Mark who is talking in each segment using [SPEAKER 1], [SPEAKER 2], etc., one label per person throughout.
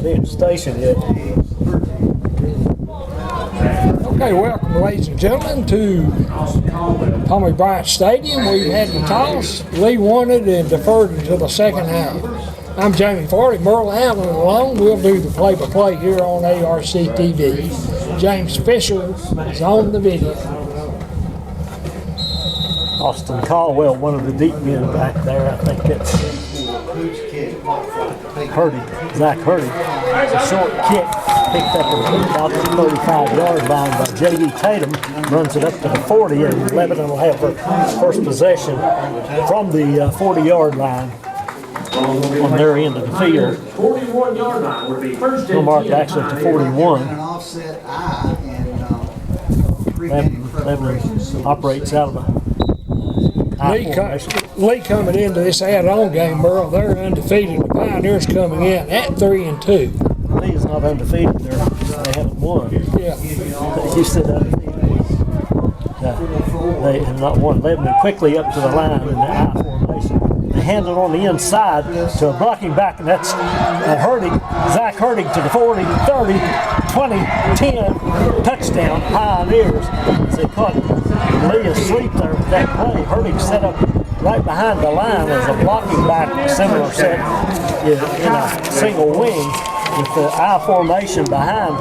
[SPEAKER 1] be at the station yet.
[SPEAKER 2] Okay, welcome, ladies and gentlemen, to Tommy Bryant Stadium. We had the toss. Lee won it and deferred it to the second half. I'm Jamie Farley. Merle Allen along. We'll do the play-by-play here on ARC TV. James Fisher is on the video.
[SPEAKER 1] Austin Caldwell, one of the deep men back there. I think that's Zach Hurdy. It's a short kick, picked up about the 35-yard line by J.D. Tatum, runs it up to the 40, and Lebanon will have their first possession from the 40-yard line on their end of the field.
[SPEAKER 3] 41-yard line would be first.
[SPEAKER 1] They'll mark actually to 41. Lebanon operates out of the
[SPEAKER 2] Lee coming into this add-on game, Merle. They're undefeated. The Pioneers coming in at 3-2.
[SPEAKER 1] Lee is not undefeated. They haven't won.
[SPEAKER 2] Yeah.
[SPEAKER 1] You said undefeated. They have not won. Lebanon quickly up to the line in the I formation. They hand it on the inside to a blocking back, and that's Zach Hurdy to the 40, 30, 20, 10, touchdown, Pioneers. As they caught Lee asleep there with that play. Hurdy set up right behind the line as a blocking back, similar set in a single wing with the I formation behind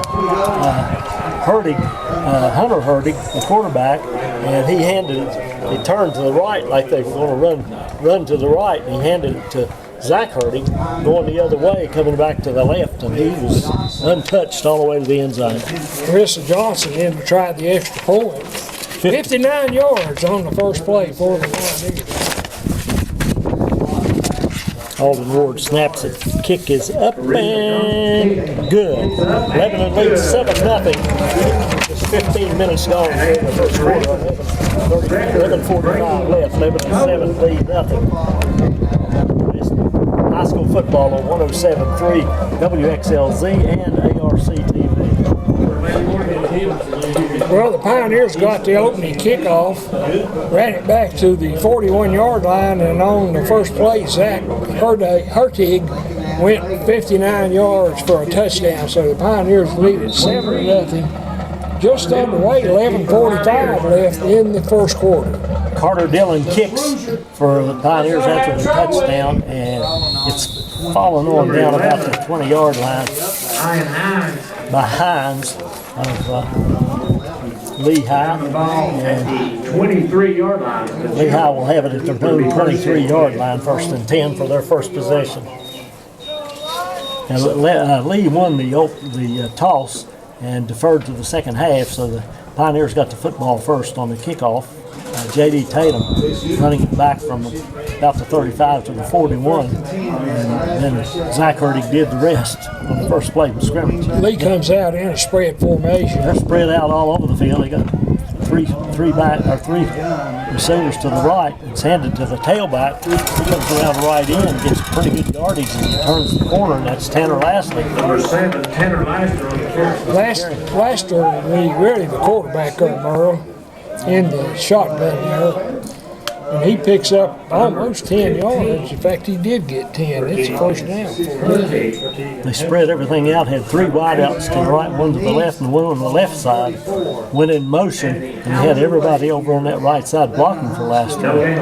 [SPEAKER 1] Hunter Hurdy, the quarterback, and he turned to the right like they were going to run to the right, and he handed it to Zach Hurdy going the other way, coming back to the left, and he was untouched all the way to the end zone.
[SPEAKER 2] Marissa Johnson in to try the extra point. 59 yards on the first play for the Pioneers.
[SPEAKER 1] Alden Ward snaps it. Kick is up and good. Lebanon leads 7-0. Just 15 minutes gone here in the first quarter. 11:45 left. Lebanon 7 lead nothing. High school football on 107.3 WXLZ and ARC TV.
[SPEAKER 2] Well, the Pioneers got the opening kickoff, ran it back to the 41-yard line, and on the first play, Zach Hurtig went 59 yards for a touchdown. So the Pioneers lead at 7-0. Just underway, 11:45 left in the first quarter.
[SPEAKER 1] Carter Dillon kicks for the Pioneers after the touchdown, and it's falling on down about the 20-yard line by Hines of Lehigh, and
[SPEAKER 3] 23-yard line.
[SPEAKER 1] Lehigh will have it at their own 23-yard line, 1st and 10 for their first possession. And Lee won the toss and deferred to the second half, so the Pioneers got the football first on the kickoff. J.D. Tatum running it back from about the 35 to the 41, and then Zach Hurdy did the rest on the first play of scrimmage.
[SPEAKER 2] Lee comes out in a spread formation.
[SPEAKER 1] They're spread out all over the field. They got three receivers to the right. It's handed to the tailback. He comes around the right end, gets pretty good yardage, and he turns the corner, and that's Tanner Lashley.
[SPEAKER 3] Number 7, Tanner Laster on the carry.
[SPEAKER 2] Laster, really the quarterback of Merle, in the shotgun there. And he picks up almost 10 yards. In fact, he did get 10. It's a first down for Lee.
[SPEAKER 1] They spread everything out, had 3 wideouts to the right, one to the left, and one on the left side. Went in motion, and had everybody over on that right side blocking for last year.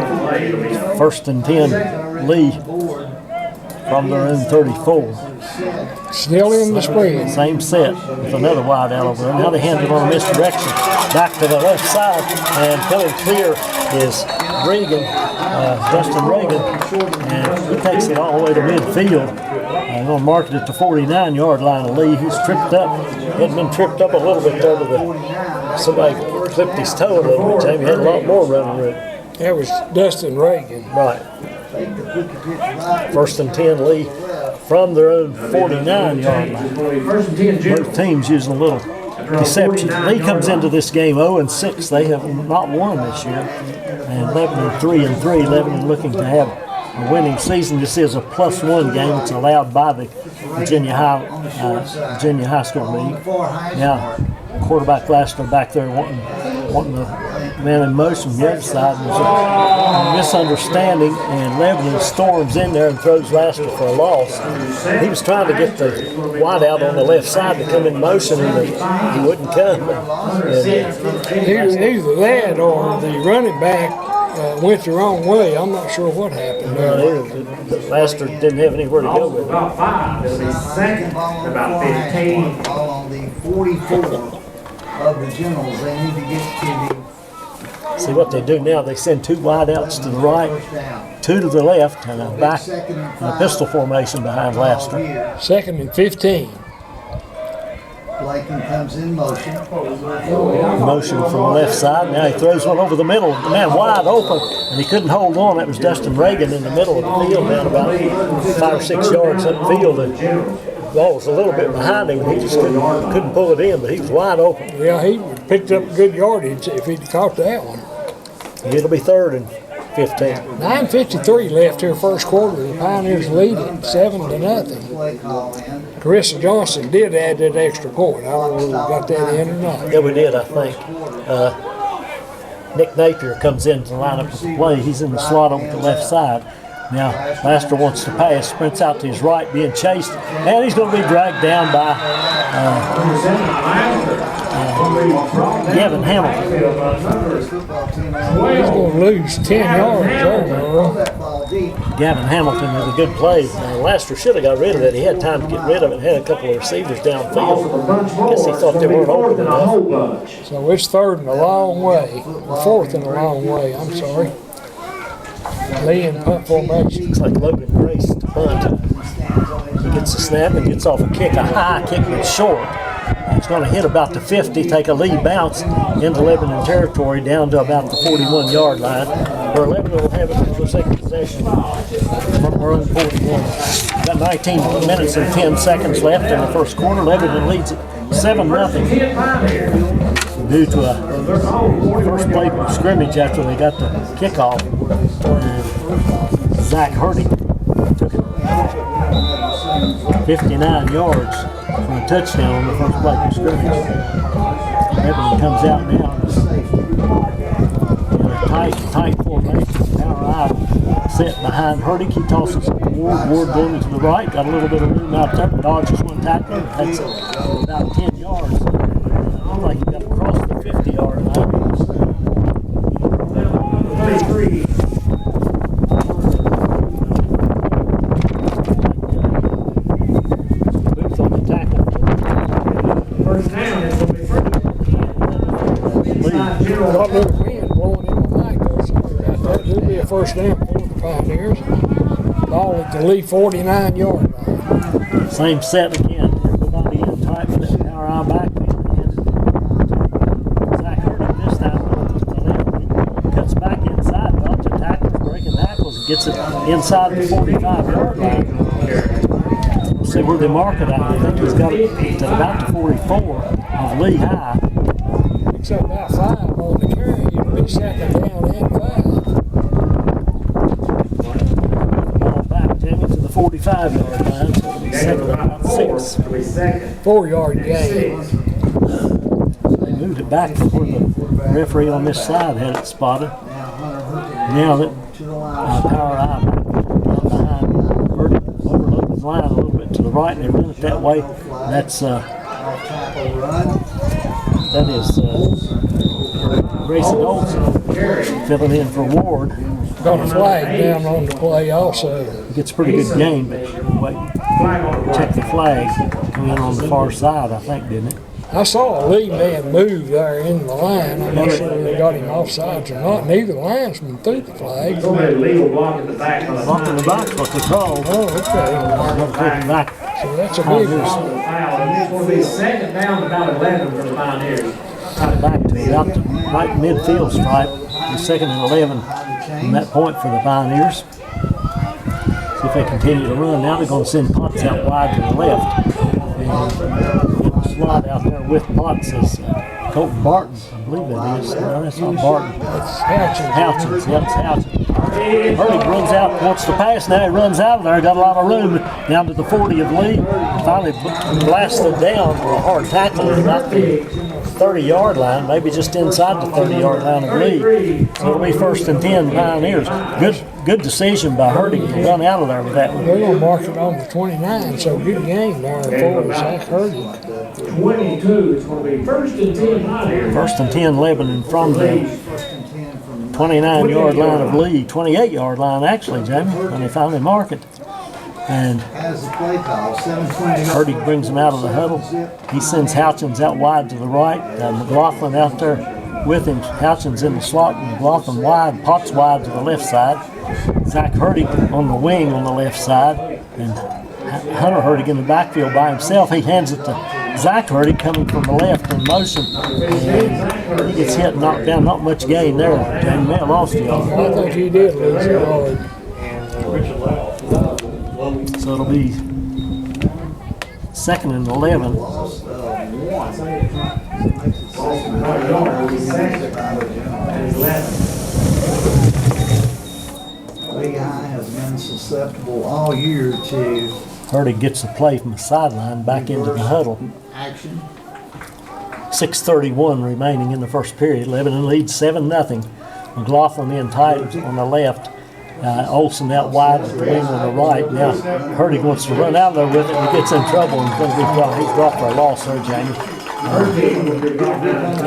[SPEAKER 1] 1st and 10, Lee from their own 34.
[SPEAKER 2] Still in the spread.
[SPEAKER 1] Same set with another wide out over there. Now they hand it on a misdirection back to the left side, and coming clear is Reagan, Justin Reagan, and he takes it all the way to midfield. I'm going to mark it at the 49-yard line of Lee. He's tripped up. He'd been tripped up a little bit there somebody clipped his toe a little bit. Jamie had a lot more running with it.
[SPEAKER 2] That was Dustin Reagan.
[SPEAKER 1] Right. 1st and 10, Lee from their own 49-yard line. Both teams using a little deception. Lee comes into this game 0-6. They have not won this year. And Lebanon 3-3. Lebanon looking to have a winning season. This is a +1 game. It's allowed by the Virginia High School League. Now, quarterback Laster back there wanting to man in motion from the other side. There's a misunderstanding, and Lebanon storms in there and throws Laster for a loss. He was trying to get the wideout on the left side to come in motion, and he wouldn't come.
[SPEAKER 2] Either that or the running back went the wrong way. I'm not sure what happened there.
[SPEAKER 1] Laster didn't have anywhere to go with it.
[SPEAKER 3] About 5, it'll be second, about 15.
[SPEAKER 4] Ball on the 44 of the Generals. They need to get to
[SPEAKER 1] See what they do now, they send 2 wideouts to the right, 2 to the left, and a back a pistol formation behind Laster.
[SPEAKER 4] the
[SPEAKER 2] 2nd and 15.
[SPEAKER 4] Blaken comes in motion.
[SPEAKER 1] Motion from the left side. Now he throws one over the middle. The man wide open, and he couldn't hold on. That was Dustin Reagan in the middle of the field, down about 5 or 6 yards upfield. The ball was a little bit behind him, and he just couldn't pull it in, but he was wide open.
[SPEAKER 2] Yeah, he picked up good yardage if he'd caught that one.
[SPEAKER 1] It'll be 3rd and 15.
[SPEAKER 2] 9:53 left here first quarter. The Pioneers lead it 7-0.
[SPEAKER 4] Play call in.
[SPEAKER 2] Carissa Johnson did add that extra point. I don't know if we got that in or not.
[SPEAKER 1] Yeah, we did, I think. Nick Napier comes in to line up the play. He's in the slot over the left side. Now, Laster wants to pass, sprints out to his right, being chased, and he's going to be dragged down by Gavin Hamilton.
[SPEAKER 2] He's going to lose 10 yards there, girl.
[SPEAKER 4] That ball deep.
[SPEAKER 1] Gavin Hamilton with a good play. Laster should have got rid of it. He had time to get rid of it. Had a couple of receivers downfield. Guess he thought they weren't open enough.
[SPEAKER 2] So it's 3rd and a long way. 4th and a long way, I'm sorry. Lee in punt formation.
[SPEAKER 1] Looks like Logan Grace to punt. He gets the snap and gets off a kick, a high kick that's short. It's going to hit about the 50, take a lead bounce into Lebanon territory down to about the 41-yard line, where Lebanon will have it for second possession from their own 41. Got 19 minutes and 10 seconds left in the first quarter. Lebanon leads it 7-0 due to a first play scrimmage after they got the kickoff. Zach Hurdy took it 59 yards for a touchdown on the first play of scrimmage. Lebanon comes out now in a tight formation. Power I set behind Hurdy. He tosses it to Ward. Ward going to the right. Got a little bit of room out there. Dodges one tackle. That's about 10 yards. Looks like he got across the 50-yard line.
[SPEAKER 3] 23.
[SPEAKER 1] Boots on the tackle.
[SPEAKER 3] First down is going to be
[SPEAKER 2] Got a little wind blowing in my mic there. Sorry about that. It'll be a first down for the Pioneers. Ball at the Lee 49-yard line.
[SPEAKER 1] Same set again. Everybody in tight with that power eye backfield. Zach Hurdy this time to the left. He cuts back inside, dodging tackles, breaking tackles, and gets it inside the 45-yard line. We'll see where they mark it at. I think he's got it to about the 44 of Lee High.
[SPEAKER 2] Picks up about 5 on the carry. It'll be 2nd down and 5.
[SPEAKER 1] Ball back, Jimmy, to the 45-yard line. So it'll be 2nd about 6.
[SPEAKER 2] 4-yard gain.
[SPEAKER 1] They moved it back to where the referee on this side had it spotted. Now that power eye back behind Hurdy, overloading his line a little bit to the right, and they run it that way. That's that is Grayson Olson filling in for Ward.
[SPEAKER 2] Got a flag down on the play also.
[SPEAKER 1] He gets a pretty good game, but wait, check the flag. Come in on the far side, I think, didn't it?
[SPEAKER 2] I saw a Lee man move there in the line. I'm not sure if they got him offsides or not. Neither linesman threw the flag.
[SPEAKER 3] Go ahead, legal block at the back.
[SPEAKER 1] Block in the box, what they call.
[SPEAKER 2] Oh, okay.
[SPEAKER 1] Taking back.
[SPEAKER 2] So that's a big one.
[SPEAKER 3] Foul, and it's going to be second down, about 11 for the Pioneers.
[SPEAKER 1] Back to about the right midfield stripe. The 2nd and 11 from that point for the Pioneers. See if they continue to run. Now they're going to send Potts out wide to the left. And slot out there with Potts is Colton Barton, I believe it is. No, that's not Barton.
[SPEAKER 2] It's Houchins.
[SPEAKER 1] Houchins, yep, it's Houchins. Hurdig runs out, wants to pass now. He runs out of there, got a lot of room down to the 40 of Lee. Finally blasted down for a hard tackle at about the 30-yard line, maybe just inside the 30-yard line of Lee. So it'll be 1st and 10 Pioneers. Good decision by Hurdig to run out of there with that one.
[SPEAKER 2] They're going to mark it on the 29, so good game there for Zach Hurdig.
[SPEAKER 3] 22, it's going to be 1st and 10 Pioneers.
[SPEAKER 1] 1st and 10 Lebanon from the 29-yard line of Lee, 28-yard line actually, Jamie, when they finally mark it. And
[SPEAKER 4] As the play call, 7:20.
[SPEAKER 1] Hurdig brings him out of the huddle. He sends Houchins out wide to the right. McLaughlin out there with him. Houchins in the slot, McLaughlin wide, Potts wide to the left side. Zach Hurdig on the wing on the left side. And Hunter Hurdig in the backfield by himself. He hands it to Zach Hurdig coming from the left in motion. And he gets hit and knocked down. Not much gain there. Jamie may have lost you all.
[SPEAKER 2] I think he did lose it hard.
[SPEAKER 1] So it'll be 2nd and 11.
[SPEAKER 4] Lee High has been susceptible all year to
[SPEAKER 1] Hurdig gets the play from the sideline back into the huddle.
[SPEAKER 4] action.
[SPEAKER 1] 6:31 remaining in the first period. Lebanon leads 7-0. McLaughlin in tight on the left. Olsen out wide with the wing on the right. Now Hurdig wants to run out there with it and gets in trouble and he's dropped for a loss there, Jamie.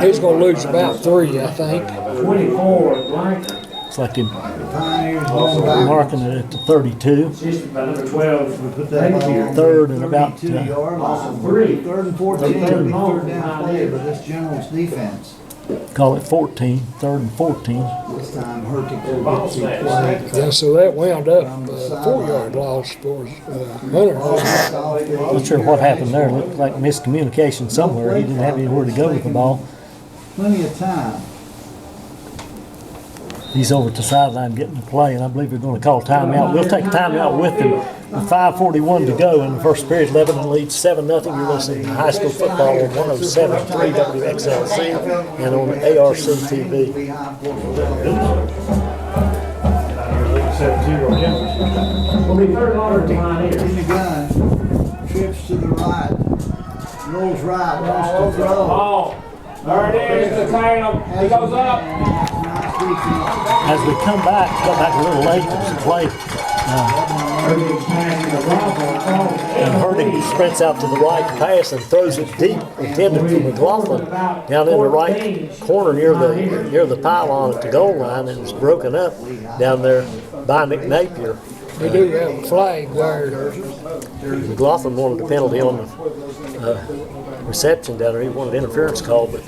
[SPEAKER 2] He's going to lose about 3, I think.
[SPEAKER 3] 24, Blanker.
[SPEAKER 1] Looks like him
[SPEAKER 4] Pioneers going back.
[SPEAKER 1] marking it at the 32.
[SPEAKER 3] Assisted by number 12.
[SPEAKER 4] Put that ball on
[SPEAKER 1] Third
[SPEAKER 4] the
[SPEAKER 1] and about
[SPEAKER 4] 32-yard line. 3rd and 14. It'll be 3rd down play, but this General's defense.
[SPEAKER 1] Call it 14. 3rd and 14.
[SPEAKER 4] This time Hurtig will get the play.
[SPEAKER 2] Yeah, so that wound up 4-yard loss for Hunter.
[SPEAKER 1] Not sure what happened there. Looked like miscommunication somewhere. He didn't have anywhere to go with the ball.
[SPEAKER 4] Plenty of time.
[SPEAKER 1] He's over to the sideline getting the play, and I believe we're going to call timeout. We'll take a timeout with him. With 5:41 to go in the first period, Lebanon leads 7-0. You're listening to high school football on 107.3 WXLC and on ARC TV.
[SPEAKER 4] Lee High for
[SPEAKER 3] Will be 3rd order to Pioneers.
[SPEAKER 4] in the gun. Trips to the right. Rolls right. Wants to throw.
[SPEAKER 3] Ball. There it is, the tail. He goes up.
[SPEAKER 4] Nice defense.
[SPEAKER 1] As we come back a little late to play. And Hurdig sprints out to the right pass and throws it deep, intended for McLaughlin, down in the right corner near the pylon at the goal line, and it's broken up down there by McNapier.
[SPEAKER 2] We do have a flag there.
[SPEAKER 1] McLaughlin wanted a penalty on the reception down there. He wanted an interference call, but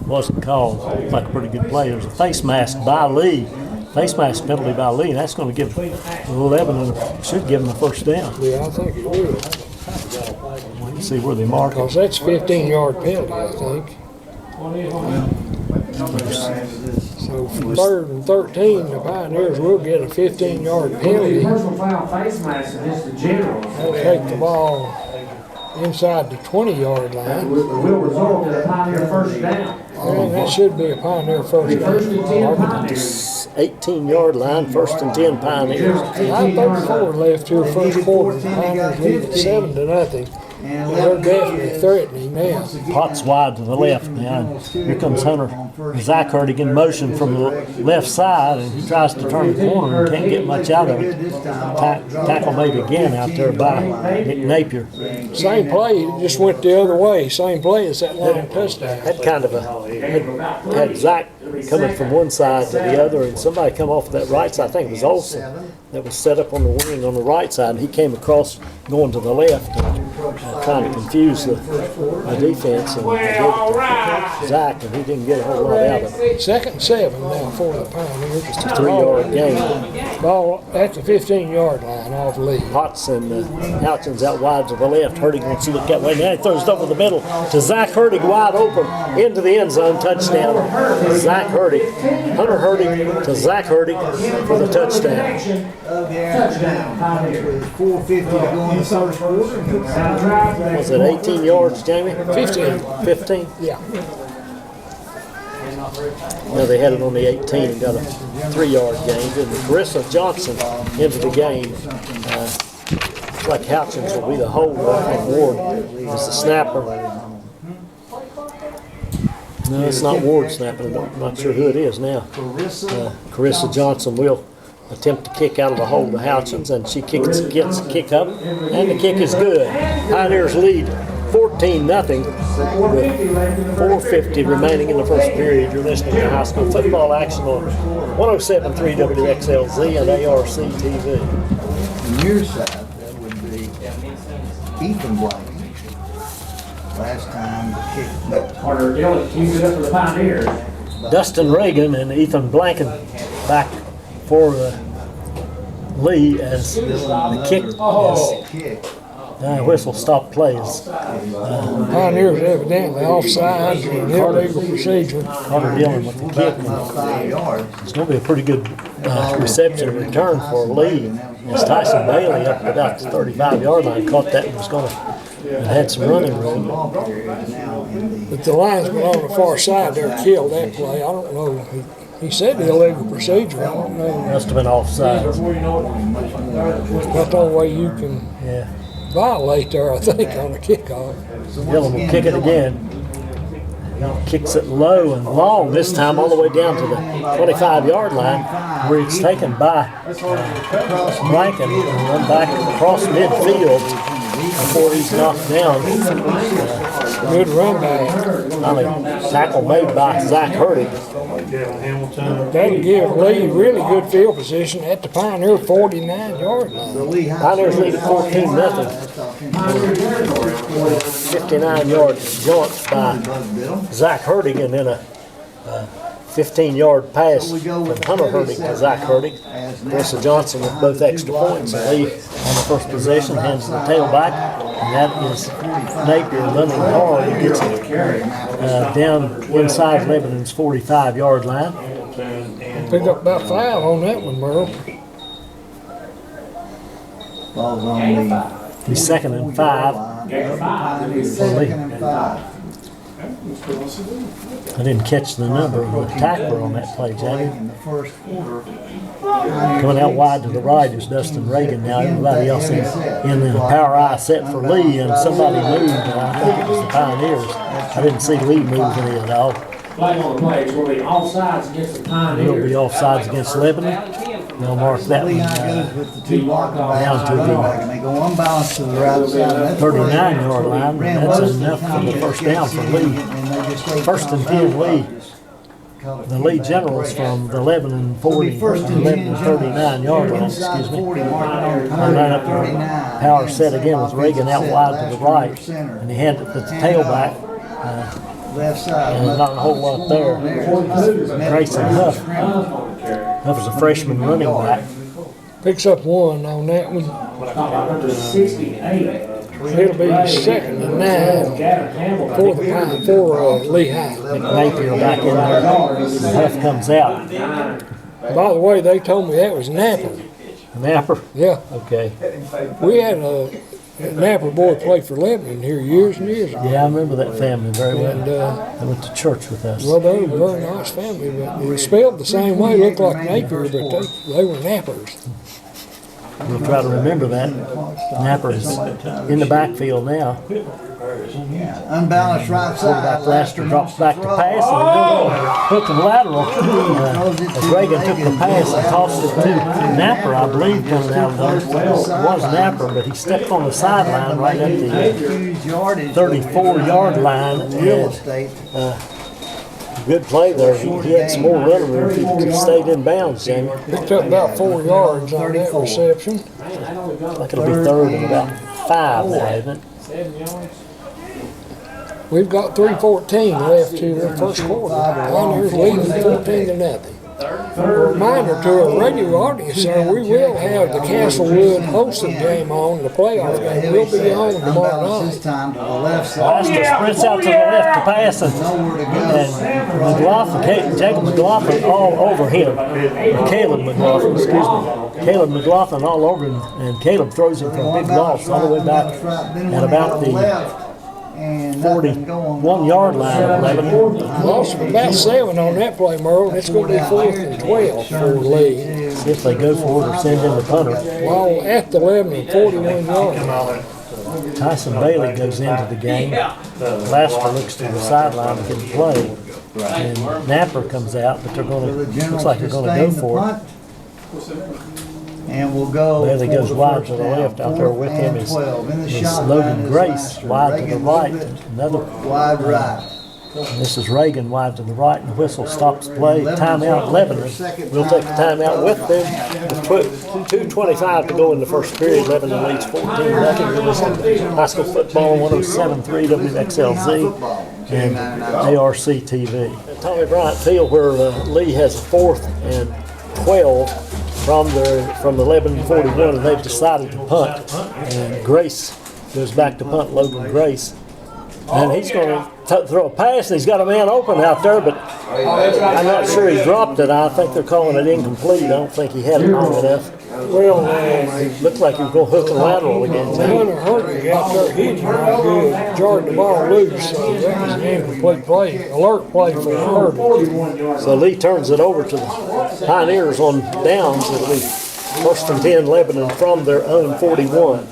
[SPEAKER 1] wasn't called. Looked like a pretty good play. There was a face mask by Lee. Face mask penalty by Lee, and that's going to give Lebanon, should give them the first down.
[SPEAKER 2] Yeah, I think it will.
[SPEAKER 1] Let's see where they mark it.
[SPEAKER 2] Because that's 15-yard penalty, I think. So for 3rd and 13, the Pioneers will get a 15-yard penalty.
[SPEAKER 3] Personal foul face mask against the Generals.
[SPEAKER 2] They'll take the ball inside the 20-yard line.
[SPEAKER 3] Will result in a Pioneer first down.
[SPEAKER 2] And that should be a Pioneer first
[SPEAKER 3] First and
[SPEAKER 2] down.
[SPEAKER 3] 10 Pioneers.
[SPEAKER 1] 18-yard line, 1st and 10 Pioneers.
[SPEAKER 2] 9:34 left here, first quarter. Pioneers lead at 7-0. And they're definitely threatening now.
[SPEAKER 1] Potts wide to the left now. Here comes Hunter. Zach Hurdig in motion from the left side, and he tries to turn the corner and can't get much out of it. Tackle made again out there by Nick Napier.
[SPEAKER 2] Same play, it just went the other way. Same play as that long touchdown.
[SPEAKER 1] Had kind of had Zach coming from one side to the other, and somebody come off that right side. I think it was Olsen that was set up on the wing on the right side, and he came across going to the left, trying to confuse the defense. And Zach, and he didn't get a whole lot out of it.
[SPEAKER 2] 2nd and 7 now for the Pioneers.
[SPEAKER 1] Just a 3-yard gain.
[SPEAKER 2] Ball at the 15-yard line off Lee.
[SPEAKER 1] Potts and Houchins out wide to the left. Hurdig wants to look that way. Now he throws it over the middle to Zach Hurdig, wide open into the end zone. Touchdown. Zach Hurdig. Hunter Hurdig to Zach Hurdig for the touchdown.
[SPEAKER 3] Touchdown.
[SPEAKER 4] With 4:50 to go in the first quarter.
[SPEAKER 1] Was it 18 yards, Jamie?
[SPEAKER 2] 15.
[SPEAKER 1] 15?
[SPEAKER 2] Yeah.
[SPEAKER 1] They had it on the 18 and got a 3-yard gain. And Carissa Johnson into the game. Looks like Houchins will be the holder on Ward as the snapper. No, it's not Ward snapping. I'm not sure who it is now. Carissa Johnson will attempt to kick out of the hole to Houchins, and she gets a kick up, and the kick is good. Pioneers lead 14-0 with 4:50 remaining in the first period. You're listening to high school football action on 107.3 WXLZ and ARC TV.
[SPEAKER 4] Near side, that would be Ethan Blank. Last time the kick.
[SPEAKER 3] Carter Dillon keeps it up for the Pioneers.
[SPEAKER 1] Dustin Reagan and Ethan Blanken back for Lee as the kick is whistle stop plays.
[SPEAKER 2] Pioneers evidently offside and illegal procedure.
[SPEAKER 1] Carter Dillon with the kick. It's going to be a pretty good reception and return for Lee as Tyson Bailey up about the 35-yard line caught that and was going to had some running room.
[SPEAKER 2] But the linesman on the far side there killed that play. I don't know. He said the illegal procedure. I don't know.
[SPEAKER 1] Must have been offside.
[SPEAKER 2] That's about the only way you can violate there, I think, on a kickoff.
[SPEAKER 1] Dillon will kick it again. Kicks it low and long, this time all the way down to the 25-yard line, where it's taken by Blanken and run back across midfield before he's knocked down.
[SPEAKER 2] Good run back.
[SPEAKER 1] Tackle made by Zach Hurtig.
[SPEAKER 2] That'll give Lee really good field position at the Pioneer 49-yard line.
[SPEAKER 1] Pioneers lead at 14-0. 59-yard jaunt by Zach Hurtig, and then a 15-yard pass from Hunter Hurtig to Zach Hurtig. Carissa Johnson with both extra points. Lee on the first possession hands the tailback, and that is Napier running hard. He gets it down inside Lebanon's 45-yard line.
[SPEAKER 2] Pick up about 5 on that one, Merle.
[SPEAKER 4] Ball's on the
[SPEAKER 1] He's 2nd and 5. I didn't catch the number of the tackler on that play, Jamie. Coming out wide to the right is Dustin Reagan now. Everybody else in the power eye set for Lee, and somebody moved, and I think it was the Pioneers. I didn't see Lee move any at all.
[SPEAKER 3] Flag on the plays will be offsides against the Pioneers.
[SPEAKER 1] It'll be offsides against Lebanon. They'll mark that one down to the 39-yard line. That's enough for the first down for Lee. First and 10 Lee. The Lee Generals from the Lebanon 40 or Lebanon 39-yard line, excuse me. And line up the power set again with Reagan out wide to the right. And he had it at the tailback.
[SPEAKER 4] left side.
[SPEAKER 1] And not a whole lot there. Grayson Huff. Huff is a freshman running back.
[SPEAKER 2] Picks up 1 on that one.
[SPEAKER 3] 68.
[SPEAKER 2] It'll be 2nd and 9 for the for Lehigh.
[SPEAKER 1] Napier back in there. Huff comes out.
[SPEAKER 2] By the way, they told me that was Napper.
[SPEAKER 1] Napper?
[SPEAKER 2] Yeah.
[SPEAKER 1] Okay.
[SPEAKER 2] We had a Napper boy play for Lebanon here years and years ago.
[SPEAKER 1] Yeah, I remember that family very well.
[SPEAKER 2] And,
[SPEAKER 1] they went to church with us.
[SPEAKER 2] well, they were a very nice family, but they were spelled the same way, looked like Napier, but they were Nappers.
[SPEAKER 1] We'll try to remember that. Napper is in the backfield now.
[SPEAKER 4] Unbalanced right side.
[SPEAKER 1] Quarterback Laster drops back to pass and hook and lateral. As Reagan took the pass and tossed it to Napper, I believe, coming out of there. It was Napper, but he stepped on the sideline right at the 34-yard line. And, good play there. He had some more running room if he stayed in bounds, Jamie.
[SPEAKER 2] Picked up about 4 yards on that reception.
[SPEAKER 1] Like it'll be third and about 5 now, isn't it?
[SPEAKER 2] We've got 3:14 left here in the first quarter. Pioneers leading 14-0. A reminder to our radio audience there, we will have the Castlewood hosting game on, the playoff game. We'll be on tomorrow night.
[SPEAKER 1] Laster sprints out to the left to pass, and McLaughlin, Jacob McLaughlin all over him. Caleb McLaughlin, excuse me. Caleb McLaughlin all over him, and Caleb throws him for a big loss all the way back at about the
[SPEAKER 4] And nothing going
[SPEAKER 1] 41 yard line of Lebanon.
[SPEAKER 2] Lost about 7 on that play, Merle. It's going to be 4th and 12 for Lee.
[SPEAKER 1] See if they go for it or send in the punter.
[SPEAKER 2] While at the Lebanon 41 yard.
[SPEAKER 1] Tyson Bailey goes into the game. Lasker looks to the sideline to get the play. And Napper comes out, but they're going to, looks like they're going to go for it.
[SPEAKER 4] And we'll go.
[SPEAKER 1] Bailey goes wide to the left. Out there with him is Logan Grace, wide to the right. Another
[SPEAKER 4] wide right.
[SPEAKER 1] And this is Reagan wide to the right, and the whistle stops play. Timeout, Lebanon. We'll take the timeout with them. 2:25 to go in the first period. Lebanon leads 14-0. You're listening to high school football, 107.3 WXLZ and ARC TV. At Tommy Bryant Field, where Lee has a 4th and 12 from the Lebanon 41, and they've decided to punt. And Grace goes back to punt, Logan Grace. And he's going to throw a pass, and he's got a man open out there, but I'm not sure he dropped it. I think they're calling it incomplete. I don't think he had it long enough.
[SPEAKER 2] Well,
[SPEAKER 1] It looked like he was going to hook and lateral again.
[SPEAKER 2] Hunter Hurley out there hitting right good, jarred the ball loose, so that was an incomplete play, alert play for Hurley.
[SPEAKER 1] So Lee turns it over to the Pioneers on downs. It'll be 1st and 10 Lebanon from their own 41.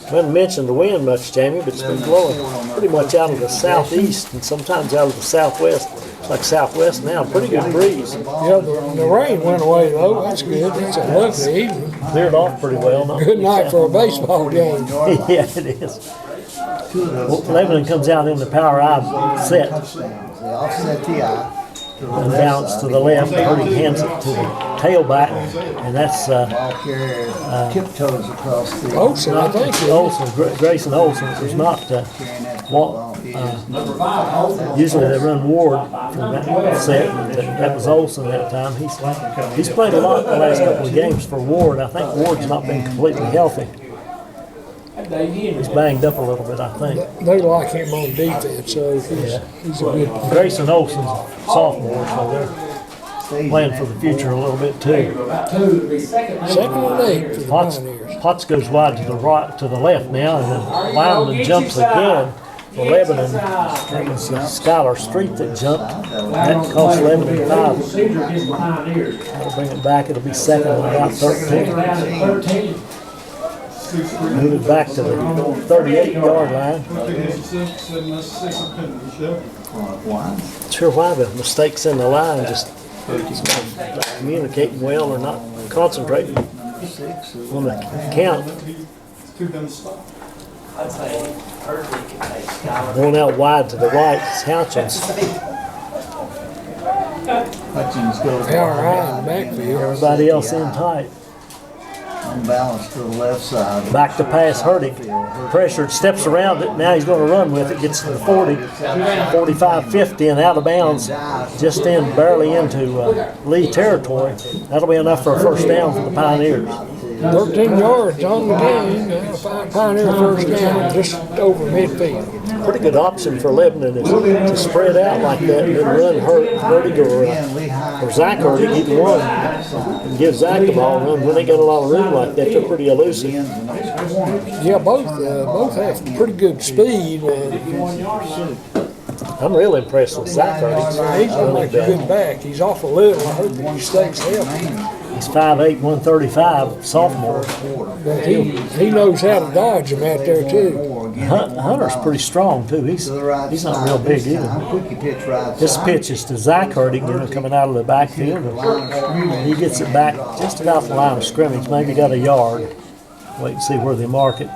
[SPEAKER 1] I haven't mentioned the wind much, Jamie, but it's been blowing pretty much out of the southeast and sometimes out of the southwest. It's like southwest now, pretty good breeze.
[SPEAKER 2] Yeah, the rain went away though, that's good. It's a lovely evening.
[SPEAKER 1] Cleared off pretty well. Not
[SPEAKER 2] Good night for a baseball game.
[SPEAKER 1] Yeah, it is. Well, Lebanon comes out in the power I set
[SPEAKER 4] They offset the eye.
[SPEAKER 1] and bounce to the left. Purdy hands it to the tailback, and that's
[SPEAKER 4] Ball carrier tiptoes across the.
[SPEAKER 2] Olsen, I think.
[SPEAKER 1] Olsen, Grayson Olsen. It's not usually they run Ward from that set, but that was Olsen that time. He's played a lot the last couple of games for Ward. I think Ward's not been completely healthy. He's banged up a little bit, I think.
[SPEAKER 2] They like him on defense, so he's a good.
[SPEAKER 1] Grayson Olsen's sophomore, so they're playing for the future a little bit too.
[SPEAKER 2] 2nd and 8 for the Pioneers.
[SPEAKER 1] Potts goes wide to the right, to the left now, and then Lineman jumps again for Lebanon. It was Skylar Street that jumped. That cost Lebanon 5. That'll bring it back. It'll be 2nd and about 13. Move it back to the 38-yard line. Sure why the mistakes in the line, just not communicating well or not concentrating on the count. Going out wide to the right is Houchins.
[SPEAKER 4] Hutchins goes
[SPEAKER 2] Power high in the backfield.
[SPEAKER 1] Everybody else in tight.
[SPEAKER 4] unbalanced to the left side.
[SPEAKER 1] Back to pass, Hurtig. Pressured, steps around it. Now he's going to run with it. Gets to the 40, 45, 50, and out of bounds. Just barely into Lee territory. That'll be enough for a first down for the Pioneers.
[SPEAKER 2] 13 yards on the game. Pioneer first down, just over midfield.
[SPEAKER 1] Pretty good option for Lebanon is to spread out like that and then run Hurtig or Zach Hurtig, either one, and give Zach the ball and run. When they got a lot of room like that, they're pretty elusive.
[SPEAKER 2] Yeah, both have pretty good speed.
[SPEAKER 1] I'm really impressed with Zach Hurtig.
[SPEAKER 2] He's going to make a good back. He's awful little. I hope he stays healthy.
[SPEAKER 1] He's 5'8", 135, sophomore.
[SPEAKER 2] But he knows how to dodge him out there, too.
[SPEAKER 1] Hunter's pretty strong, too. He's not real big either. This pitch is to Zach Hurtig, coming out of the backfield. He gets it back just about the line of scrimmage, maybe got a yard. Wait and see where they mark it.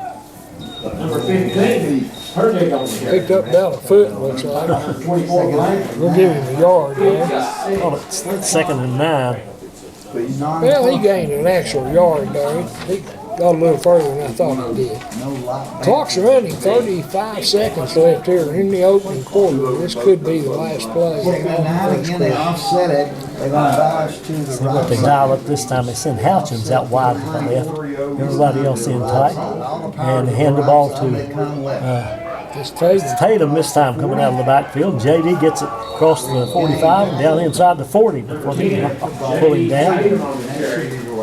[SPEAKER 2] Picked up about a foot, looks like. We'll give him a yard, yeah.
[SPEAKER 1] Oh, it's 2nd and 9.
[SPEAKER 2] Well, he gained an actual yard there. He got a little further than I thought he did. Clock's running, 35 seconds left here in the opening quarter. This could be the last play.
[SPEAKER 4] Again, they offset it. They're going to balance to the
[SPEAKER 1] See what they dial up this time. They send Houchins out wide to the left. Everybody else in tight. And hand the ball to Tatum this time coming out of the backfield. JD gets it across the 45 and down inside the 40 before they pull him down.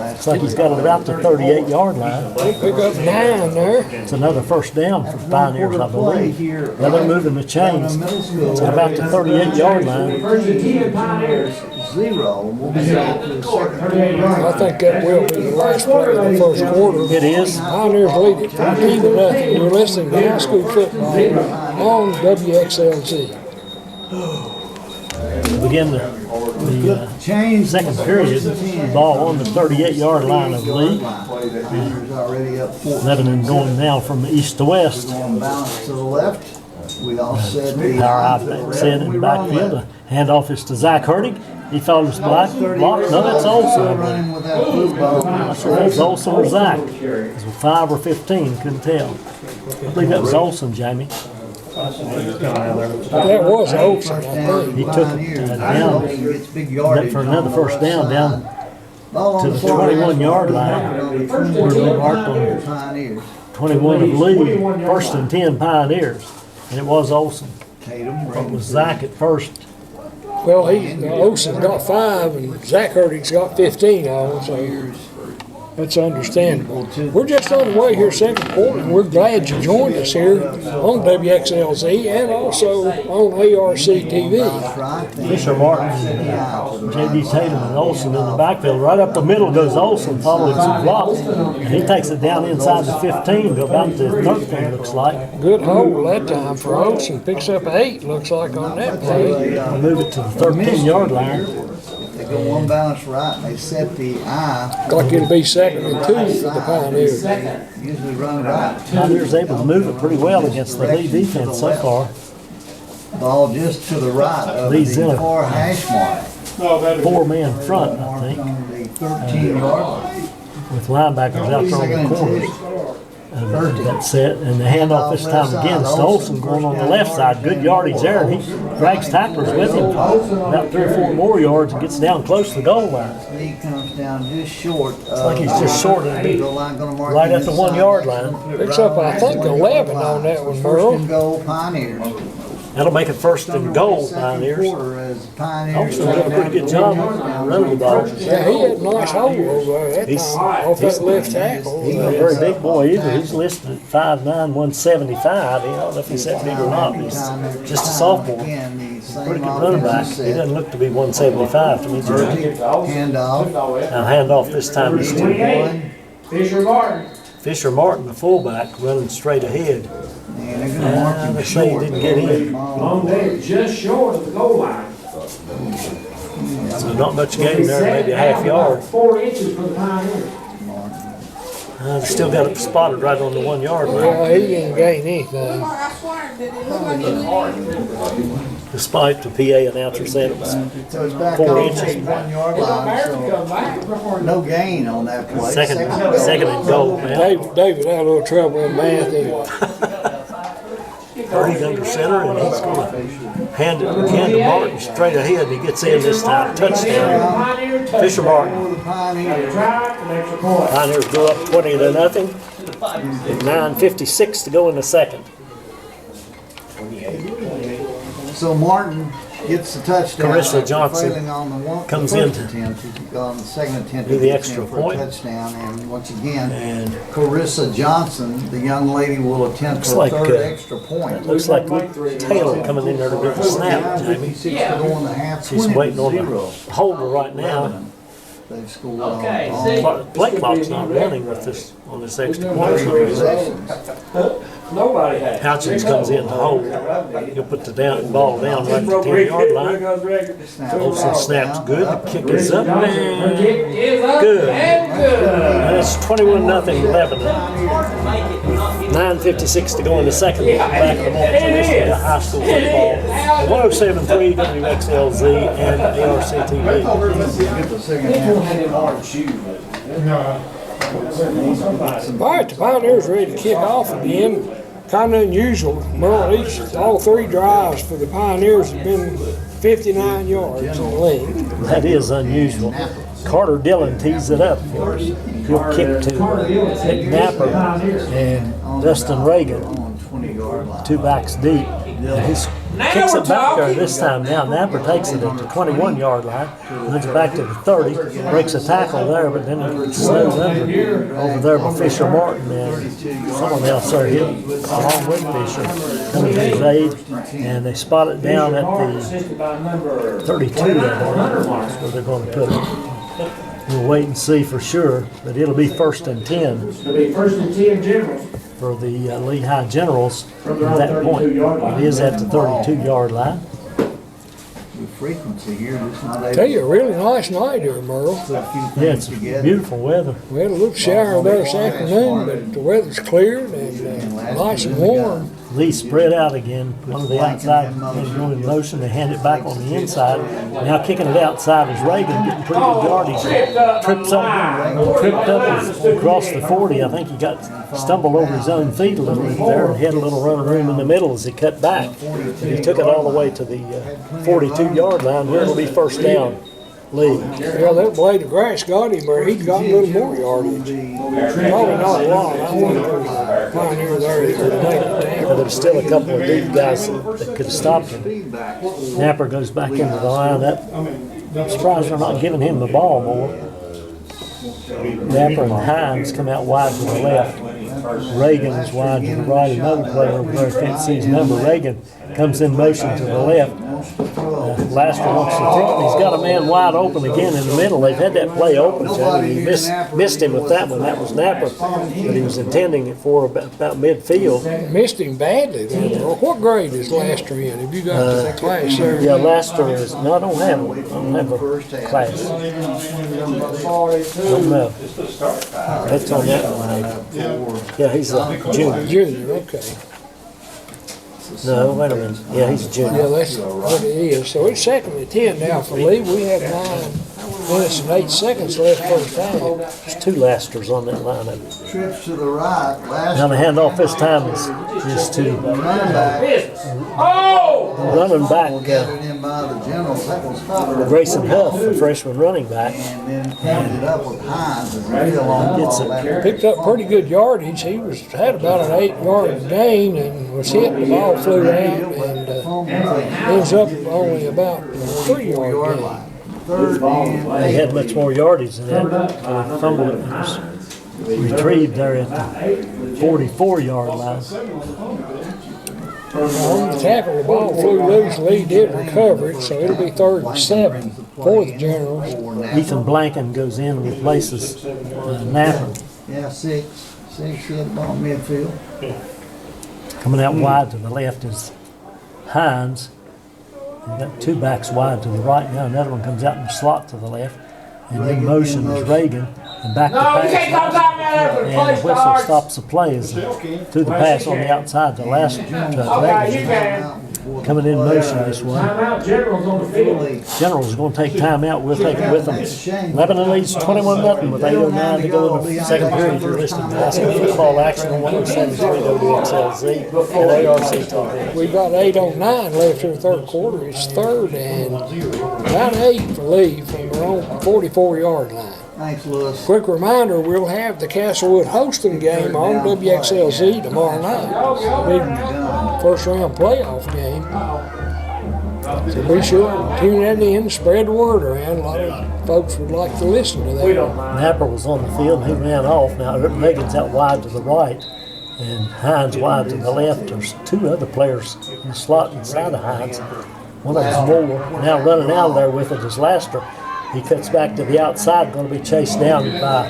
[SPEAKER 1] Looks like he's got it about the 38-yard line.
[SPEAKER 2] Pick up 9 there.
[SPEAKER 1] It's another first down for the Pioneers, I believe. Now they're moving the chains. It's about the 38-yard line.
[SPEAKER 3] First and 10 Pioneers.
[SPEAKER 4] 0. We'll be back to the second quarter.
[SPEAKER 2] I think that will be the last play of the first quarter.
[SPEAKER 1] It is.
[SPEAKER 2] Pioneers lead it 14-0. You're listening to high school football on WXLZ.
[SPEAKER 1] Begin the
[SPEAKER 4] Change
[SPEAKER 1] second period. Ball on the 38-yard line of Lee.
[SPEAKER 4] Already up 4.
[SPEAKER 1] Lebanon going now from east to west.
[SPEAKER 4] Going balance to the left. We all said the
[SPEAKER 1] Power I said in the backfield. The handoff is to Zach Hurtig. He followed his block. No, that's Olsen.
[SPEAKER 4] running with that football.
[SPEAKER 1] I'm not sure if it was Olsen or Zach. It was 5 or 15, couldn't tell. I believe that was Olsen, Jamie.
[SPEAKER 2] That was Olsen, I think.
[SPEAKER 1] He took it down for another first down to the 21-yard line. We're marked on 21 of Lee, first and 10 Pioneers. And it was Olsen. It was Zach at first.
[SPEAKER 2] Well, Olsen's got 5 and Zach Hurtig's got 15 on, so that's understandable. We're just on the way here, second quarter, and we're glad you joined us here on WXLZ and also on ARC TV.
[SPEAKER 1] Fisher Martin, J.D. Tatum, and Olsen in the backfield. Right up the middle goes Olsen, following some blocks. And he takes it down inside the 15 to about the 13, looks like.
[SPEAKER 2] Good hole that time for Olsen. Picks up 8, looks like, on that play.
[SPEAKER 1] Move it to the 13-yard line.
[SPEAKER 4] They go one balance right and they set the eye.
[SPEAKER 2] Like it'll be 2nd and 2 for the Pioneers.
[SPEAKER 4] Usually run right.
[SPEAKER 1] Pioneers able to move it pretty well against the Lee defense so far.
[SPEAKER 4] Ball just to the right of
[SPEAKER 1] Lee's in
[SPEAKER 4] the
[SPEAKER 1] it.
[SPEAKER 4] far hash mark.
[SPEAKER 1] 4-man front, I think,
[SPEAKER 4] On the 13-yard line.
[SPEAKER 1] with linebackers out there on the corners. That set, and the handoff this time again is to Olsen going on the left side. Good yardage there, and he drags tacklers with him about 3 or 4 more yards and gets down close to the goal line.
[SPEAKER 4] Lee comes down just short.
[SPEAKER 1] Like he's just short of the right at the 1-yard line.
[SPEAKER 2] Picks up, I think, 11 on that one,
[SPEAKER 4] First
[SPEAKER 2] Merle.
[SPEAKER 4] and goal, Pioneers.
[SPEAKER 1] That'll make it first and goal, Pioneers. Olsen did a pretty good job running the ball.
[SPEAKER 2] Yeah, he had a nice hole over there that time, off that left tackle.
[SPEAKER 1] He's not a very big boy either. He's listed at 5'9", 175. You don't know if he's that big or not, but he's just a sophomore. Pretty good running back. He doesn't look to be 175 to me, Jerry.
[SPEAKER 4] Handoff.
[SPEAKER 1] Now handoff this time is to
[SPEAKER 3] Fisher Martin.
[SPEAKER 1] Fisher Martin, the fullback, running straight ahead.
[SPEAKER 4] And they're gonna mark him
[SPEAKER 1] They say he
[SPEAKER 4] short.
[SPEAKER 1] didn't get in.
[SPEAKER 3] Long day, just short of the goal line.
[SPEAKER 1] So not much gain there, maybe a half yard.
[SPEAKER 3] 4 inches for the Pioneers.
[SPEAKER 1] They still got it spotted right on the 1-yard line,
[SPEAKER 2] Yeah, he didn't gain anything.
[SPEAKER 1] despite the PA announcer said it was.
[SPEAKER 4] So it's back
[SPEAKER 1] 4
[SPEAKER 4] on
[SPEAKER 1] inches.
[SPEAKER 4] the 1-yard line, so no gain on that play.
[SPEAKER 1] Second and goal, man.
[SPEAKER 2] David had a little trouble in math anyway.
[SPEAKER 1] Hurting under center, and he's going to hand it again to Martin straight ahead. He gets in this time. Touchdown. Fisher Martin.
[SPEAKER 4] Pioneers.
[SPEAKER 1] Pioneers go up 20-0. 9:56 to go in the second.
[SPEAKER 4] So Martin gets the touchdown.
[SPEAKER 1] Carissa
[SPEAKER 4] after
[SPEAKER 1] Johnson
[SPEAKER 4] failing on the
[SPEAKER 1] comes
[SPEAKER 4] first
[SPEAKER 1] in to
[SPEAKER 4] attempt. On the second attempt,
[SPEAKER 1] do the
[SPEAKER 4] he gets
[SPEAKER 1] extra
[SPEAKER 4] in for a
[SPEAKER 1] point.
[SPEAKER 4] touchdown, and once again,
[SPEAKER 1] And
[SPEAKER 4] Carissa Johnson, the young lady, will attempt
[SPEAKER 1] Looks
[SPEAKER 4] her
[SPEAKER 1] like,
[SPEAKER 4] third extra point.
[SPEAKER 1] looks like Taylor coming in there to do the snap, Jamie.
[SPEAKER 4] 56 to go in the half.
[SPEAKER 1] She's waiting on
[SPEAKER 4] 20-0.
[SPEAKER 1] the holder right now.
[SPEAKER 4] They've scored
[SPEAKER 3] Okay,
[SPEAKER 4] on
[SPEAKER 3] see.
[SPEAKER 4] all
[SPEAKER 1] Play clock's not running with this on this extra point.
[SPEAKER 4] possessions.
[SPEAKER 3] Nobody had.
[SPEAKER 1] Houchins comes in to hold. He'll put the ball down right at the 10-yard line. Olsen snaps good. The kick is up and good. And it's 21-0 Lebanon. 9:56 to go in the second. Back of the moment for this high school football. 107.3 WXLZ and ARC TV.
[SPEAKER 4] Get the second half.
[SPEAKER 2] All right, the Pioneers ready to kick off again. Kind of unusual. Merle, all 3 drives for the Pioneers have been 59 yards in length.
[SPEAKER 1] That is unusual. Carter Dillon tees it up. He'll kick to Nick Napper and Dustin Reagan,
[SPEAKER 4] On 20-yard line.
[SPEAKER 1] 2 backs deep. And his kicks it back there this time. Now Napper takes it at the 21-yard line, runs it back to the 30, breaks a tackle there, but then it snows under over there by Fisher Martin, and someone else there hit along with Fisher coming to his aid, and they spot it down at the 32 there, where they're going to put it. We'll wait and see for sure, but it'll be 1st and 10.
[SPEAKER 3] It'll be 1st and 10 Generals.
[SPEAKER 1] For the Lehigh Generals from that point. It is at the 32-yard line.
[SPEAKER 4] The frequency here, it's not able
[SPEAKER 2] Tell you, a really nice night here, Merle.
[SPEAKER 4] to put a few
[SPEAKER 1] Yeah,
[SPEAKER 4] things
[SPEAKER 1] it's
[SPEAKER 4] together.
[SPEAKER 1] beautiful weather.
[SPEAKER 2] We had a little shower there this afternoon, but the weather's cleared and nice and warm.
[SPEAKER 1] Lee spread out again. One of the outside men go in motion. They hand it back on the inside. Now kicking it outside is Reagan, getting pretty good yardage. Tripped up across the 40. I think he stumbled over his own feet a little bit there and had a little running room in the middle as he cut back. And he took it all the way to the 42-yard line where it'll be 1st down. Lee.
[SPEAKER 2] Yeah, that blade of grass got him, or he'd got a little more yardage. Probably not a lot. I wonder if there was a pioneer there that could have made it.
[SPEAKER 1] But there's still a couple of deep guys that could have stopped him. Napper goes back into the lineup. I'm surprised they're not giving him the ball more. Napper and Hines come out wide to the left. Reagan is wide to the right. Another player over there can't see his number. Reagan comes in motion to the left. Laster wants to throw it. He's got a man wide open again in the middle. They've had that play open to him. He missed him with that one. That was Napper, but he was intending it for about midfield.
[SPEAKER 2] Missed him badly. What grade is Laster in? Have you got the class there?
[SPEAKER 1] Yeah, Laster is. No, I don't have one. I don't have a class. Don't know. That's on that one. Yeah, he's a junior.
[SPEAKER 2] Junior, okay.
[SPEAKER 1] No, wait a minute. Yeah, he's a junior.
[SPEAKER 2] Yeah, that's what it is. So it's 2nd and 10 now for Lee. We have 9 minutes and 8 seconds left first time.
[SPEAKER 1] There's 2 Lasters on that lineup.
[SPEAKER 4] Trips to the right, last
[SPEAKER 1] Now the handoff this time is to
[SPEAKER 4] running back.
[SPEAKER 1] running back
[SPEAKER 4] Gathered in by the Generals, that was stopped.
[SPEAKER 1] Grayson Huff, the freshman running back.
[SPEAKER 4] And then ended up with Hines and real long
[SPEAKER 1] Gets
[SPEAKER 4] ball.
[SPEAKER 1] it.
[SPEAKER 2] Picked up pretty good yardage. He had about an 8-yard gain and was hit. The ball flew out and ends up only about a 3-yard gain.
[SPEAKER 4] Third and
[SPEAKER 1] They had much more yardage than that. They fumbled it. It was retrieved there at the 44-yard line.
[SPEAKER 2] On the tackle, the ball flew loose. Lee did recover it, so it'll be 3rd and 7 for the Generals.
[SPEAKER 1] Ethan Blanken goes in and replaces Napper.
[SPEAKER 4] yeah, six hit ball midfield.
[SPEAKER 1] Coming out wide to the left is Hines. You've got 2 backs wide to the right now. Another one comes out in the slot to the left. And in motion is Reagan. And back to pass. And the whistle stops the play as to the pass on the outside to Reagan. Coming in motion this one.
[SPEAKER 3] Timeout Generals on the field.
[SPEAKER 1] Generals is going to take timeout. We'll take it with them. Lebanon leads 21-0 with 8:09 to go in the second period. You're listening to high school football action on 107.3 WXLZ and ARC TV.
[SPEAKER 2] We got 8:09 left in the 3rd quarter. It's 3rd and about 8 for Lee from their own 44-yard line.
[SPEAKER 4] Thanks, Lewis.
[SPEAKER 2] Quick reminder, we'll have the Castlewood Hoston game on WXLZ tomorrow night. Big first round playoff game. So be sure to tune that in, spread the word around. A lot of folks would like to listen to that.
[SPEAKER 1] Napper was on the field and he ran off. Now Megan's out wide to the right and Hines wide to the left. There's 2 other players in the slot inside of Hines. One of them's more. Now running out of there with it is Laster. He cuts back to the outside, going to be chased down by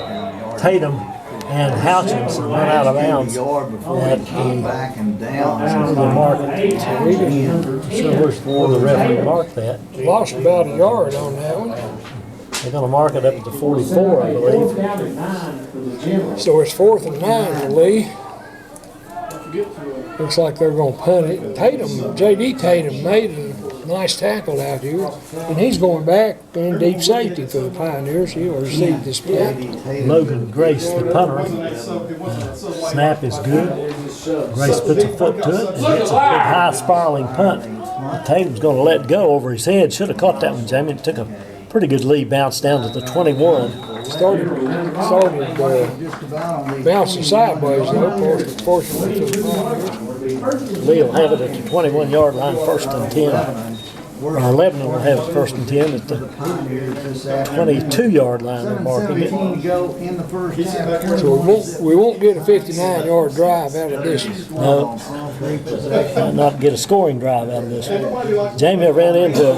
[SPEAKER 1] Tatum and Houchins and run out of bounds
[SPEAKER 4] Yard before
[SPEAKER 1] at
[SPEAKER 4] he came
[SPEAKER 1] the
[SPEAKER 4] back and down.
[SPEAKER 1] mark. Sure wish the referee marked that.
[SPEAKER 2] Lost about a yard on that one.
[SPEAKER 1] They're going to mark it up at the 44, I believe.
[SPEAKER 2] So it's 4th and 9 for Lee. Looks like they're going to punt it. J.D. Tatum made a nice tackle out here, and he's going back in deep safety for the Pioneers. He'll receive this punt.
[SPEAKER 1] Logan Grace, the punter. Snap is good. Grace puts a foot to it and hits a big high spiraling punt. Tatum's going to let go over his head. Should have caught that one, Jamie. It took a pretty good lead bounce down to the 21.
[SPEAKER 2] Started bouncing sideways though, fortunately for the Pioneers.
[SPEAKER 1] Lee will have it at the 21-yard line, 1st and 10. Lebanon will have it 1st and 10 at the 22-yard line. They're marking it.
[SPEAKER 2] So we won't get a 59-yard drive out of this one.
[SPEAKER 1] No, might not get a scoring drive out of this one. Jamie, I ran into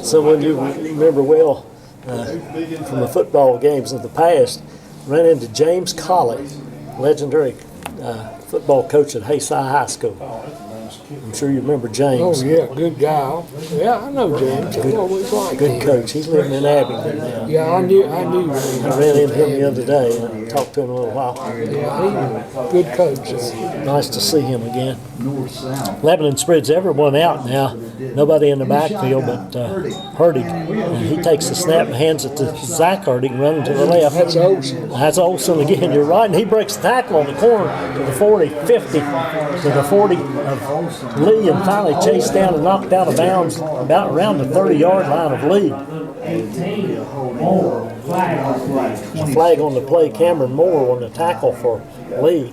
[SPEAKER 1] someone you remember well from the football games of the past. Ran into James Colley, legendary football coach at Hayside High School. I'm sure you remember James.
[SPEAKER 2] Oh, yeah, good guy. Yeah, I know James. I always liked him.
[SPEAKER 1] Good coach. He's living in Abingdon now.
[SPEAKER 2] Yeah, I knew.
[SPEAKER 1] I ran into him the other day and talked to him a little while.
[SPEAKER 2] Yeah, he's a good coach.
[SPEAKER 1] Nice to see him again. Lebanon spreads everyone out now. Nobody in the backfield but Hurtig. And he takes the snap and hands it to Zach Hurtig running to the left.
[SPEAKER 2] That's Olsen.
[SPEAKER 1] That's Olsen again. You're right. And he breaks the tackle on the corner to the 40, 50, to the 40 of Lee, and finally chased down and knocked out of bounds about around the 30-yard line of Lee. A flag on the play. Cameron Moore on the tackle for Lee.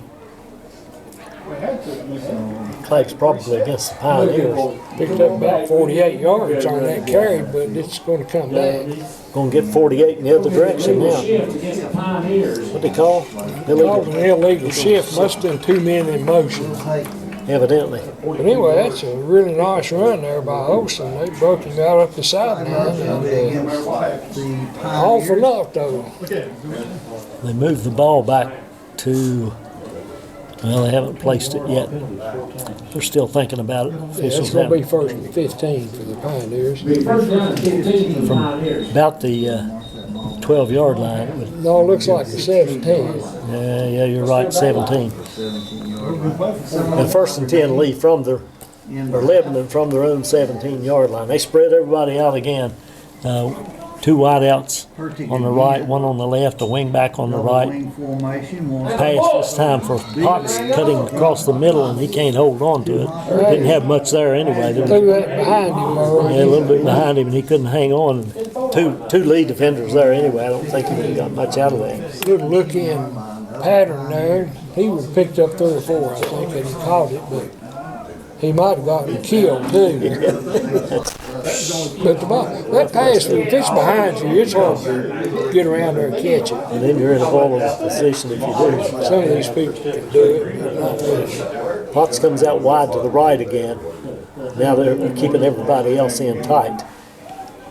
[SPEAKER 1] Flag's probably against the Pioneers.
[SPEAKER 2] Picked up about 48 yards on that carry, but it's going to come back.
[SPEAKER 1] Going to get 48 in the other direction now. What they call?
[SPEAKER 2] Called an illegal shift. Must have been 2 men in motion.
[SPEAKER 1] Evidently.
[SPEAKER 2] But anyway, that's a really nice run there by Olsen. They broke him out up the sideline. And, all for naught, though.
[SPEAKER 1] They moved the ball back to, well, they haven't placed it yet. They're still thinking about it.
[SPEAKER 2] It's going to be 1st and 15 for the Pioneers.
[SPEAKER 1] From about the 12-yard line.
[SPEAKER 2] No, it looks like a 17.
[SPEAKER 1] Yeah, you're right, 17. And 1st and 10, Lee from or Lebanon from their own 17-yard line. They spread everybody out again. 2 wideouts on the right, 1 on the left, a wing back on the right. Pass this time for Potts cutting across the middle, and he can't hold on to it. Didn't have much there anyway.
[SPEAKER 2] Threw that behind him.
[SPEAKER 1] Yeah, a little bit behind him, and he couldn't hang on. Two lead defenders there anyway. I don't think he got much out of that.
[SPEAKER 2] Good look-in pattern there. He was picked up 3 or 4, I think, and he caught it, but he might have gotten killed too. But the ball, that pass, if it's behind you, it's hard to get around there and catch it.
[SPEAKER 1] And then you're in a vulnerable position if you do.
[SPEAKER 2] Some of these people can do it, but not really.
[SPEAKER 1] Potts comes out wide to the right again. Now they're keeping everybody else in tight,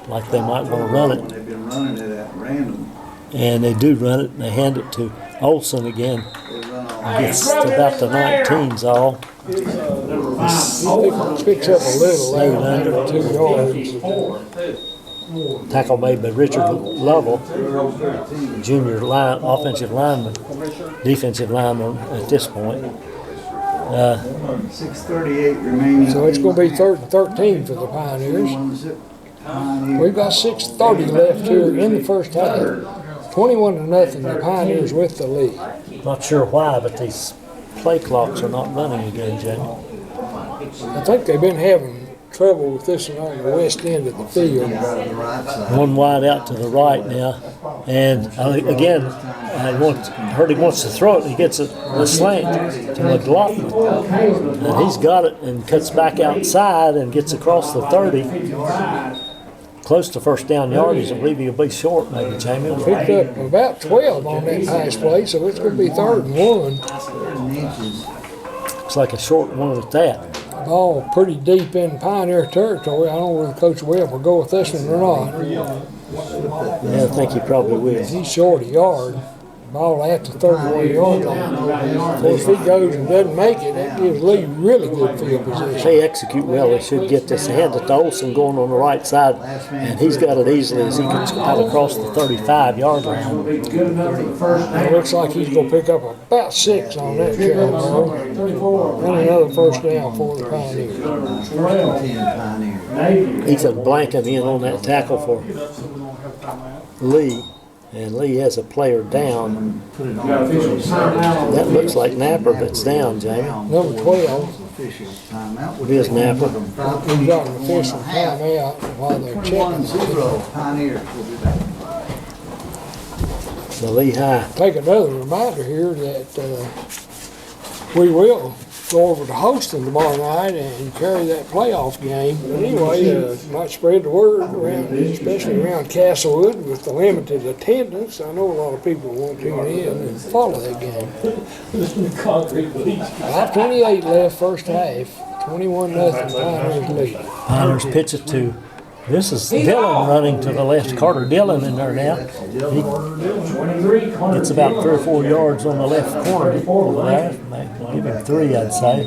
[SPEAKER 1] like they might want to run it.
[SPEAKER 4] They've been running it at random.
[SPEAKER 1] And they do run it, and they hand it to Olsen again. Gets to about the 19s all.
[SPEAKER 2] Picks up a little there, under 2 yards.
[SPEAKER 1] Tackle made by Richard Lovell, junior offensive lineman, defensive lineman at this point.
[SPEAKER 4] 6:38 remaining.
[SPEAKER 2] So it's going to be 3rd and 13 for the Pioneers. We've got 6:30 left here in the first half. 21-0, the Pioneers with the lead.
[SPEAKER 1] Not sure why, but these play clocks are not running again, Jamie.
[SPEAKER 2] I think they've been having trouble with this one on the west end of the field.
[SPEAKER 1] One wide out to the right now. And again, Hurtig wants to throw it. He gets a slant to McLaughlin. And he's got it and cuts back outside and gets across the 30. Close to first down yardage. I believe he'll be short, maybe, Jamie.
[SPEAKER 2] Picked up about 12 on that pass play, so it's going to be 3rd and 1.
[SPEAKER 1] Looks like a short one at that.
[SPEAKER 2] Ball pretty deep in Pioneer territory. I don't know whether Coach Webb will go with this one or not.
[SPEAKER 1] Yeah, I think he probably will.
[SPEAKER 2] He's short a yard. Ball at the 31-yard line. So if he goes and doesn't make it, that gives Lee really good field
[SPEAKER 1] If
[SPEAKER 2] position.
[SPEAKER 1] they execute well, they should get this hand to Olsen going on the right side, and he's got it easily as he gets out across the 35-yard line.
[SPEAKER 2] It looks like he's going to pick up about 6 on that carry, though. And another first down for the Pioneers.
[SPEAKER 4] 10
[SPEAKER 1] Ethan Blanken in on that tackle for Lee. And Lee has a player down. That looks like Napper that's down, Jamie.
[SPEAKER 2] Number 12.
[SPEAKER 1] It is Napper.
[SPEAKER 2] We've got an official timeout while they're checking.
[SPEAKER 4] Pioneers will be back.
[SPEAKER 1] The Lee High.
[SPEAKER 2] Take another reminder here that we will go over to Houston tomorrow night and carry that playoff game. But anyway, might spread the word around, especially around Castlewood with the limited attendance. I know a lot of people won't tune in and follow that game. 5:28 left first half, 21-0 Pioneers lead.
[SPEAKER 1] Pioneers pitch it to. This is Dillon running to the left. Carter Dillon in there now. He gets about 3 or 4 yards on the left corner over there. Give him 3, I'd say.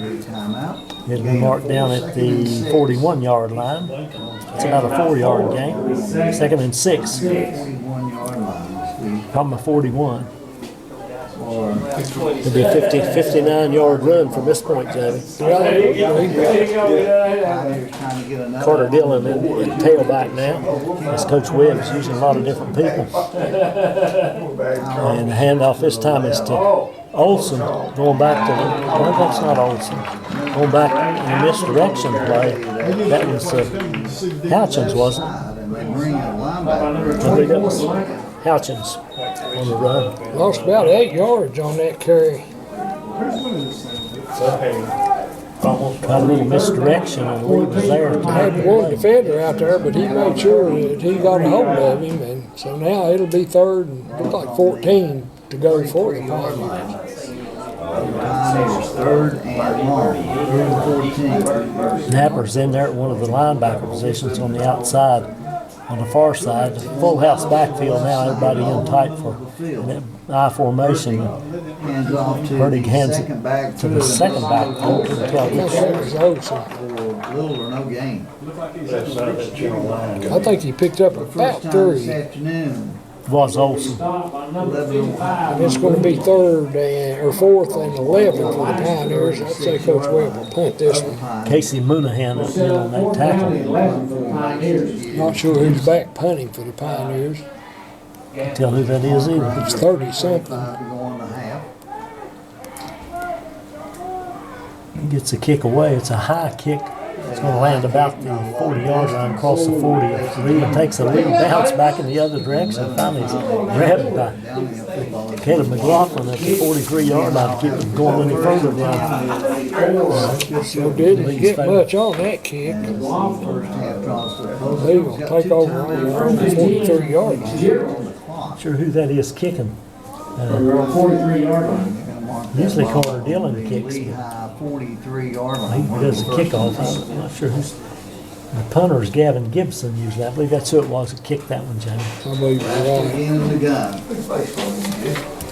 [SPEAKER 1] It'll be marked down at the 41-yard line. It's about a 4-yard gain. 2nd and 6. From the 41. It'll be a 59-yard run from this point, Jamie. Carter Dillon at tailback now. As Coach Webb's using a lot of different people. And the handoff this time is to Olson, going back to the, no, that's not Olson. Going back in a misdirection play. That was Houchins, wasn't it? I think that was Houchins on the run.
[SPEAKER 2] Lost about 8 yards on that carry.
[SPEAKER 1] Got a little misdirection and the lead was there.
[SPEAKER 2] Had one defender out there, but he made sure that he got a hold of him, and so now it'll be 3rd and look like 14 to go for the Pioneers.
[SPEAKER 4] 3rd and long. 14.
[SPEAKER 1] Napper's in there at one of the linebacker positions on the outside. On the far side, the full house backfield now, everybody in tight for an I formation.
[SPEAKER 4] Hands off to
[SPEAKER 1] Purdy
[SPEAKER 4] the
[SPEAKER 1] hands
[SPEAKER 4] second back.
[SPEAKER 1] to the second back.
[SPEAKER 2] That was Olsen.
[SPEAKER 4] For little or no gain.
[SPEAKER 2] I think he picked up about
[SPEAKER 4] First time
[SPEAKER 2] 3.
[SPEAKER 4] this afternoon.
[SPEAKER 1] Was Olsen.
[SPEAKER 4] 11:05.
[SPEAKER 2] It's going to be 3rd or 4th and 11 for the Pioneers. I'd say Coach Webb will punt this one.
[SPEAKER 1] Casey Moonahan up there on that tackle.
[SPEAKER 2] Not sure who's back punting for the Pioneers.
[SPEAKER 1] Can't tell who that is either.
[SPEAKER 2] It's 30-something.
[SPEAKER 4] 5 to go on the half.
[SPEAKER 1] He gets a kick away. It's a high kick. It's going to land about the 40-yard line, across the 40. Lee takes a lead bounce back in the other direction. Finally, he's grabbed by Caleb McLaughlin at the 43-yard line to keep him going any further down.
[SPEAKER 2] So didn't get much on that kick.
[SPEAKER 4] First half draws to the post.
[SPEAKER 2] They will take over on the 43-yard line.
[SPEAKER 1] Not sure who that is kicking.
[SPEAKER 3] 43-yard line.
[SPEAKER 1] Usually Carter Dillon kicks.
[SPEAKER 4] Lee High 43-yard
[SPEAKER 1] He
[SPEAKER 4] line.
[SPEAKER 1] does the kickoff. I'm not sure who's. The punter is Gavin Gibson usually. I believe that's who it was that kicked that one, Jamie.
[SPEAKER 2] I believe you're right.
[SPEAKER 4] In the gun.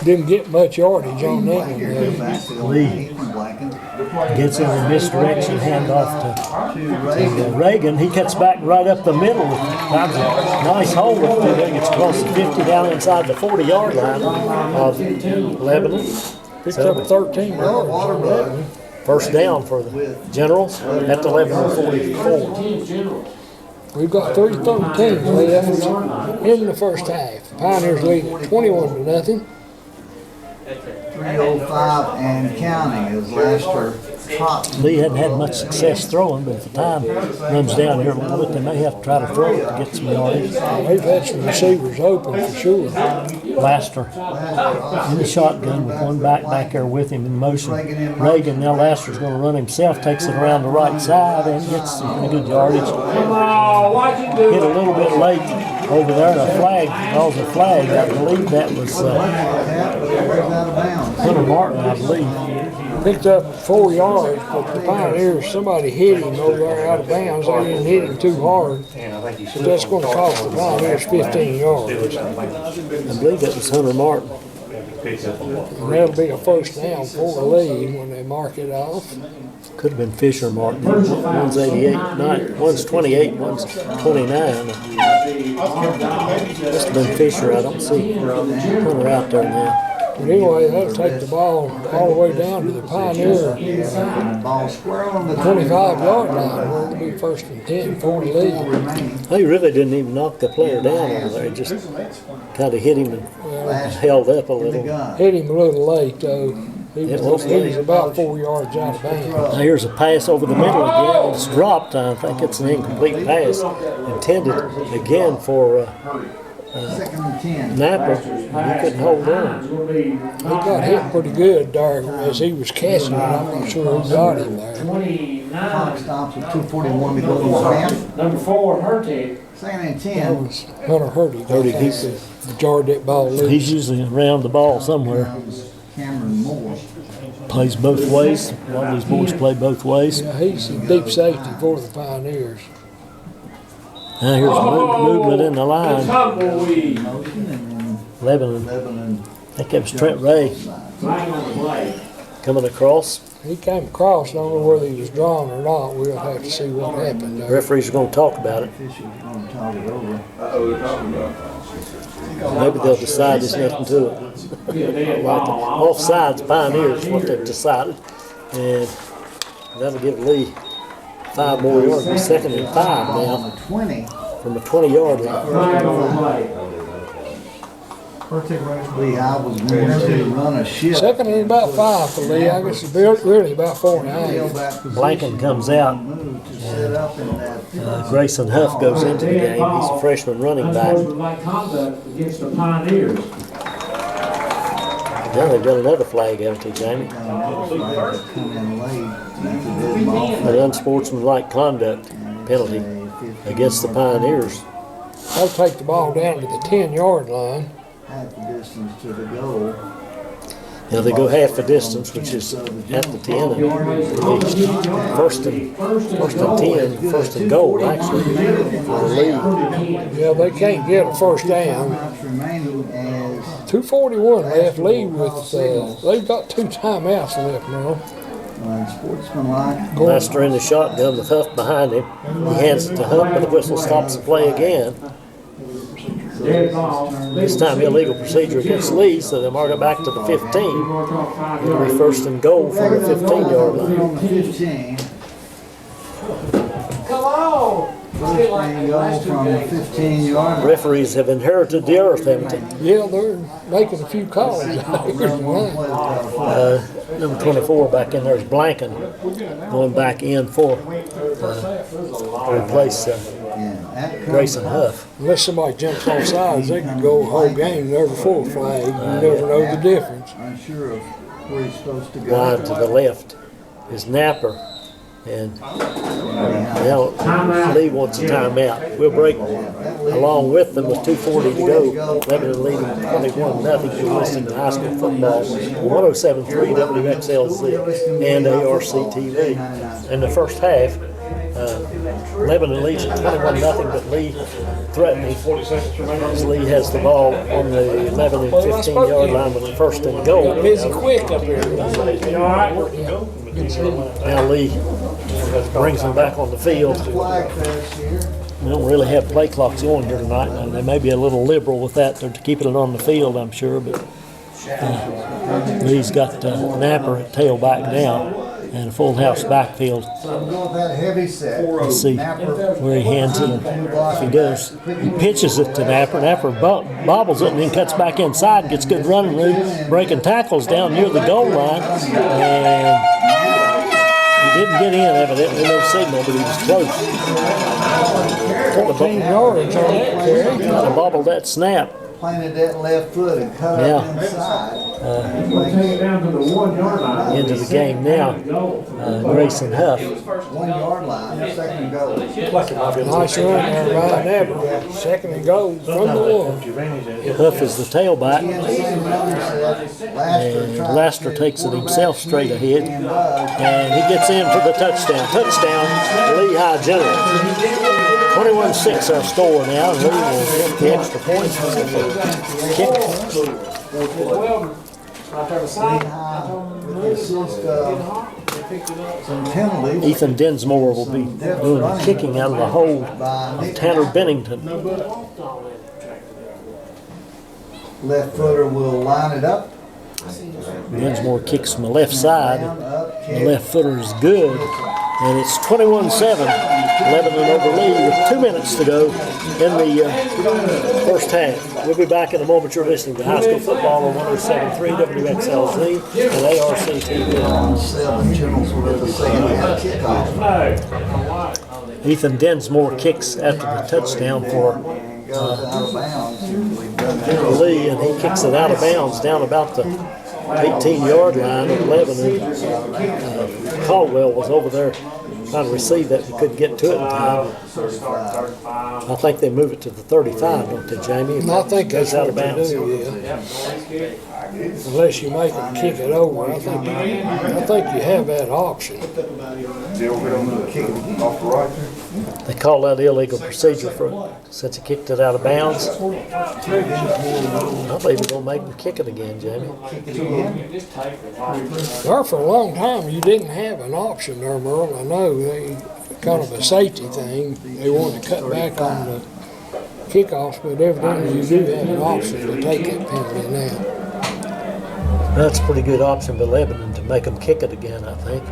[SPEAKER 2] Didn't get much yardage on that one.
[SPEAKER 4] Back to the
[SPEAKER 1] Lee.
[SPEAKER 4] Ethan Blacken.
[SPEAKER 1] Gets in the misdirection, handoff to Reagan. He cuts back right up the middle. Finds a nice hole up there. Gets across the 50 down inside the 40-yard line of Lebanon.
[SPEAKER 2] Picked up 13 yards on that one.
[SPEAKER 1] First down for the Generals at the Lebanon 44.
[SPEAKER 2] We've got 3:13 left in the first half. Pioneers lead 21-0.
[SPEAKER 4] 3:05 and counting as Lester Trot.
[SPEAKER 1] Lee hadn't had much success throwing, but if the time runs down here a little bit, they may have to try to throw it to get some yardage.
[SPEAKER 2] They've had some receivers open for sure.
[SPEAKER 1] Laster in the shotgun with one back there with him in motion. Reagan, now Laster's going to run himself, takes it around the right side and gets some pretty good yardage. Hit a little bit late over there, and a flag, calls a flag. I believe that was Hunter Martin, I believe.
[SPEAKER 2] Picked up 4 yards, but the Pioneers, somebody hit him over there out of bounds. They didn't hit him too hard. But that's going to cost the Pioneers 15 yards.
[SPEAKER 1] I believe that was Hunter Martin.
[SPEAKER 2] And that'll be a first down for Lee when they mark it off.
[SPEAKER 1] Could have been Fisher Martin. One's 88, one's 28, one's 29. Must have been Fisher. I don't see Hunter out there now.
[SPEAKER 2] But anyway, that'll take the ball all the way down to the Pioneer
[SPEAKER 4] Ball square on the
[SPEAKER 2] 25-yard line, where it'll be 1st and 10 for Lee.
[SPEAKER 1] He really didn't even knock the player down over there. He just kind of hit him and held up a little.
[SPEAKER 2] Hit him a little late, though. He
[SPEAKER 1] It
[SPEAKER 2] was
[SPEAKER 1] was late.
[SPEAKER 2] about 4 yards out of bounds.
[SPEAKER 1] Now here's a pass over the middle again. It's dropped. I think it's an incomplete pass. Intended again for
[SPEAKER 4] Second and 10.
[SPEAKER 1] Napper, he couldn't hold on.
[SPEAKER 2] He got hit pretty good there as he was catching it. I'm not sure who got him there.
[SPEAKER 3] 29.
[SPEAKER 4] Clock stops with 2:41 to go in the half.
[SPEAKER 3] Number 4, Hurtig.
[SPEAKER 4] Second and
[SPEAKER 2] That
[SPEAKER 4] 10.
[SPEAKER 2] was Hunter Hurdy.
[SPEAKER 1] Hurdy,
[SPEAKER 2] He jarred that ball loose.
[SPEAKER 1] He's usually around the ball somewhere.
[SPEAKER 4] Cameron Moore.
[SPEAKER 1] Plays both ways. A lot of these boys play both ways.
[SPEAKER 2] Yeah, he's a deep safety for the Pioneers.
[SPEAKER 1] Now here's movement in the line.
[SPEAKER 3] Tumbleweed.
[SPEAKER 4] Motion and then
[SPEAKER 1] Lebanon.
[SPEAKER 4] Lebanon.
[SPEAKER 1] I think that was Trent Ray
[SPEAKER 3] Flag on the play.
[SPEAKER 1] coming across.
[SPEAKER 2] He came across. I don't know whether he was drawn or not. We'll have to see what happened
[SPEAKER 1] The
[SPEAKER 2] there.
[SPEAKER 1] referees are going to talk about it.
[SPEAKER 4] Officials going to talk it over.
[SPEAKER 1] Maybe they'll decide there's nothing to it. Like offsides, Pioneers, what they've decided. And that'll give Lee 5 more yards. Be second and 5
[SPEAKER 4] On
[SPEAKER 1] now
[SPEAKER 4] the 20.
[SPEAKER 1] from a 20-yard line.
[SPEAKER 3] Flag on the play.
[SPEAKER 4] Lehigh was going to run a shift.
[SPEAKER 2] Second and about 5 for Lee. I guess it's really about 4.5.
[SPEAKER 4] Tailback position.
[SPEAKER 1] Blanken comes out.
[SPEAKER 4] Move to set up in that.
[SPEAKER 1] Grayson Huff goes into the game. He's a freshman running back.
[SPEAKER 3] Unsportsmanlike conduct against the Pioneers.
[SPEAKER 1] Now they've got another flag, haven't they, Jamie?
[SPEAKER 4] Come in late. That's a dead ball.
[SPEAKER 1] An unsportsmanlike conduct penalty against the Pioneers.
[SPEAKER 2] They'll take the ball down to the 10-yard line.
[SPEAKER 4] Half the distance to the goal.
[SPEAKER 1] Now they go half the distance, which is at the 10 and first and 10, first and goal actually for the lead.
[SPEAKER 2] Yeah, they can't get a first down.
[SPEAKER 4] Timeouts remaining as
[SPEAKER 2] 2:41 left. Lee with they've got 2 timeouts left now.
[SPEAKER 4] sportsmanlike.
[SPEAKER 1] Lester in the shotgun with Huff behind him. He hands it to Huff, but the whistle stops the play again. This time illegal procedure against Lee, so they mark it back to the 15. It'll be first and goal from the 15-yard line.
[SPEAKER 4] 15.
[SPEAKER 3] Come on!
[SPEAKER 4] First and goal from the 15-yard line.
[SPEAKER 1] Referees have inherited the earth, haven't they?
[SPEAKER 2] Yeah, they're making a few calls.
[SPEAKER 1] Number 24 back in there is Blanken, going back in for to replace Grayson Huff.
[SPEAKER 2] Unless somebody jumps off sides, they could go a whole game there before a flag. You never know the difference.
[SPEAKER 4] Unsure of where he's supposed to go.
[SPEAKER 1] Line to the left is Napper, and now Lee wants a timeout. We'll break along with them with 2:40 to go. Lebanon leading 21-0. You're listening to high school football, 107.3 WXLZ and ARC TV. In the first half, Lebanon leads at 21-0, but Lee threatening. As Lee has the ball on the 11 and 15-yard line with the first and goal.
[SPEAKER 2] Busy quick up here.
[SPEAKER 1] Now Lee brings them back on the field.
[SPEAKER 4] Flag fest here.
[SPEAKER 1] We don't really have play clocks going here tonight. Now, they may be a little liberal with that. They're keeping it on the field, I'm sure, but Lee's got Napper at tailback now and a full house backfield.
[SPEAKER 4] So I'm going with that heavy set.
[SPEAKER 1] Let's see where he hands it. If he does, he pitches it to Napper. Napper bobbles it and then cuts back inside, gets good running room, breaking tackles down near the goal line. And he didn't get in, evidently, no signal, but he was close.
[SPEAKER 2] 14 yards on that carry.
[SPEAKER 1] Kind of bobbled that snap.
[SPEAKER 4] Planted that left foot and cut
[SPEAKER 1] Yeah.
[SPEAKER 4] up inside.
[SPEAKER 3] We'll take it down to the 1-yard line.
[SPEAKER 1] Into the game now, Grayson Huff.
[SPEAKER 4] 1 yard line, second goal.
[SPEAKER 2] Nice run there by Napper. Second and goal from the 1.
[SPEAKER 1] Huff is the tailback,
[SPEAKER 4] Again, same run set.
[SPEAKER 1] and Laster takes it himself straight ahead, and he gets in for the touchdown. Touchdown, Lehigh General. 21-6 our score now, and Lee will get the extra points for the kick.
[SPEAKER 4] Lehigh with the assist of some penalties.
[SPEAKER 1] Ethan Dinsmore will be doing the kicking out of the hole of Tanner Bennington.
[SPEAKER 4] Left footer will line it up.
[SPEAKER 1] Dinsmore kicks from the left side.
[SPEAKER 4] Down, up,
[SPEAKER 1] The
[SPEAKER 4] kick.
[SPEAKER 1] left footer is good, and it's 21-7. Lebanon over Lee with 2 minutes to go in the first half. We'll be back in a moment. You're listening to high school football on 107.3 WXLZ and ARC TV.
[SPEAKER 4] 7 Generals with the second half kickoff.
[SPEAKER 1] Ethan Dinsmore kicks after the touchdown for
[SPEAKER 4] goes out of bounds, we've done that.
[SPEAKER 1] Lee, and he kicks it out of bounds down about the 18-yard line of Lebanon. Caldwell was over there trying to receive that, but couldn't get to it in time. I think they move it to the 35, don't they, Jamie?
[SPEAKER 2] I think that's
[SPEAKER 1] out
[SPEAKER 2] what
[SPEAKER 1] of
[SPEAKER 2] they
[SPEAKER 1] bounds.
[SPEAKER 2] do, yeah. Unless you make them kick it over, I think you have that option.
[SPEAKER 1] They call that illegal procedure since he kicked it out of bounds. I believe we're going to make him kick it again, Jamie.
[SPEAKER 2] There for a long time, you didn't have an option there, Merle. I know they kind of a safety thing. They wanted to cut back on the kickoffs, but evidently you do have an option to take that penalty now.
[SPEAKER 1] That's a pretty good option by Lebanon to make them kick it again, I think.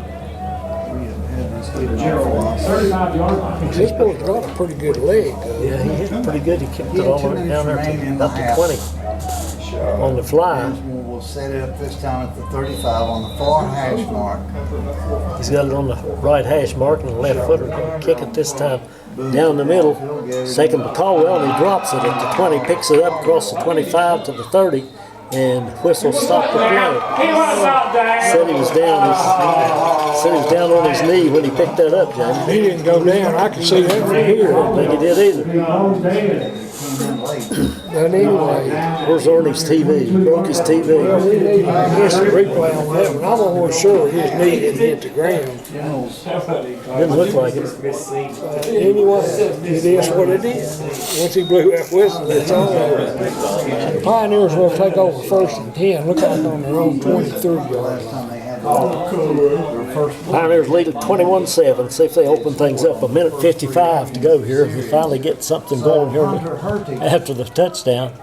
[SPEAKER 3] 35-yard line.
[SPEAKER 2] This boy's got a pretty good leg, though.
[SPEAKER 1] Yeah, he hit it pretty good. He kicked it all the way down there to about the 20 on the fly.
[SPEAKER 4] We'll set it up this time at the 35 on the far hash mark.
[SPEAKER 1] He's got it on the right hash mark and the left footer. Gonna kick it this time down the middle. Taken by Caldwell, and he drops it at the 20, picks it up across the 25 to the 30, and whistle stopped the play. Said he was down. Said he was down on his knee when he picked that up, Jamie.
[SPEAKER 2] He didn't go down. I can see that from here.
[SPEAKER 1] I don't think he did either.
[SPEAKER 2] But anyway,
[SPEAKER 1] Where's Ernie's TV? He broke his TV.
[SPEAKER 2] we need an instant replay on that one. I'm almost sure his knee didn't hit the ground.
[SPEAKER 1] Didn't look like it.
[SPEAKER 2] Anyway, it is what it is. Once he blew that whistle, it's all over. The Pioneers will take over 1st and 10. Look like on their own 23-yard line.
[SPEAKER 1] Pioneers lead at 21-7. See if they open things up. A minute 55 to go here. We finally get something going here after the touchdown.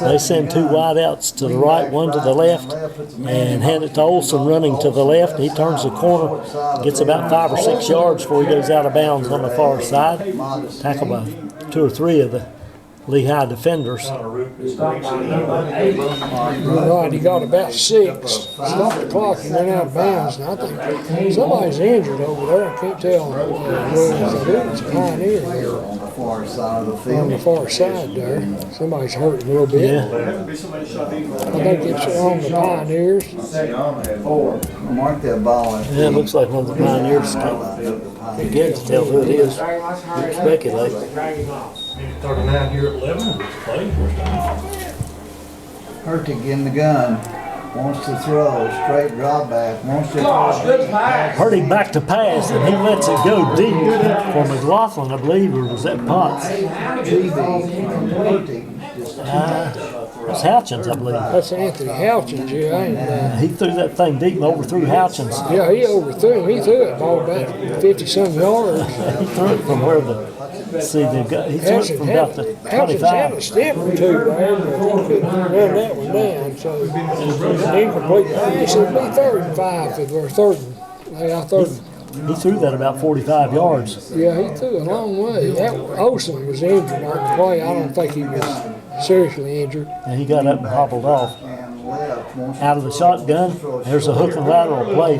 [SPEAKER 1] They send two wideouts to the right, one to the left, and hand it to Olson running to the left. He turns the corner, gets about 5 or 6 yards before he goes out of bounds on the far side. Tackled by 2 or 3 of the Lehigh defenders.
[SPEAKER 2] Right, he got about 6. Stopped the clock and went out of bounds. And I think somebody's injured over there. I can't tell. It's a Pioneer there.
[SPEAKER 4] On the far side of the
[SPEAKER 2] On
[SPEAKER 4] field.
[SPEAKER 2] the far side there. Somebody's hurt a little bit.
[SPEAKER 1] Yeah.
[SPEAKER 2] I think it's on the Pioneers.
[SPEAKER 4] Mark that ball.
[SPEAKER 1] Yeah, it looks like one of the Pioneers. Can't get to tell who it is. Speculate.
[SPEAKER 3] 39 here at Lebanon.
[SPEAKER 4] Hurtig in the gun. Wants to throw. Straight drop back. Wants to
[SPEAKER 3] Good pass.
[SPEAKER 1] Hurting back to pass, and he lets it go deep for McLaughlin, I believe, or was that Potts? It's Houchins, I believe.
[SPEAKER 2] That's Anthony Houchins, yeah. And,
[SPEAKER 1] He threw that thing deep and overthrew Houchins.
[SPEAKER 2] yeah, he overthrew him. He threw it ball about 50-some yards.
[SPEAKER 1] He threw it from where he threw it from about the
[SPEAKER 2] Houchins had
[SPEAKER 1] 25.
[SPEAKER 2] a step or two there, but he couldn't run that one down. So it was an incomplete pass. It would be 35 if we're third. Yeah, third.
[SPEAKER 1] He threw that about 45 yards.
[SPEAKER 2] Yeah, he threw a long way. That Olsen was injured on the play. I don't think he was seriously injured.
[SPEAKER 1] And he got up and hobbled off. Out of the shotgun, there's a hook and lateral play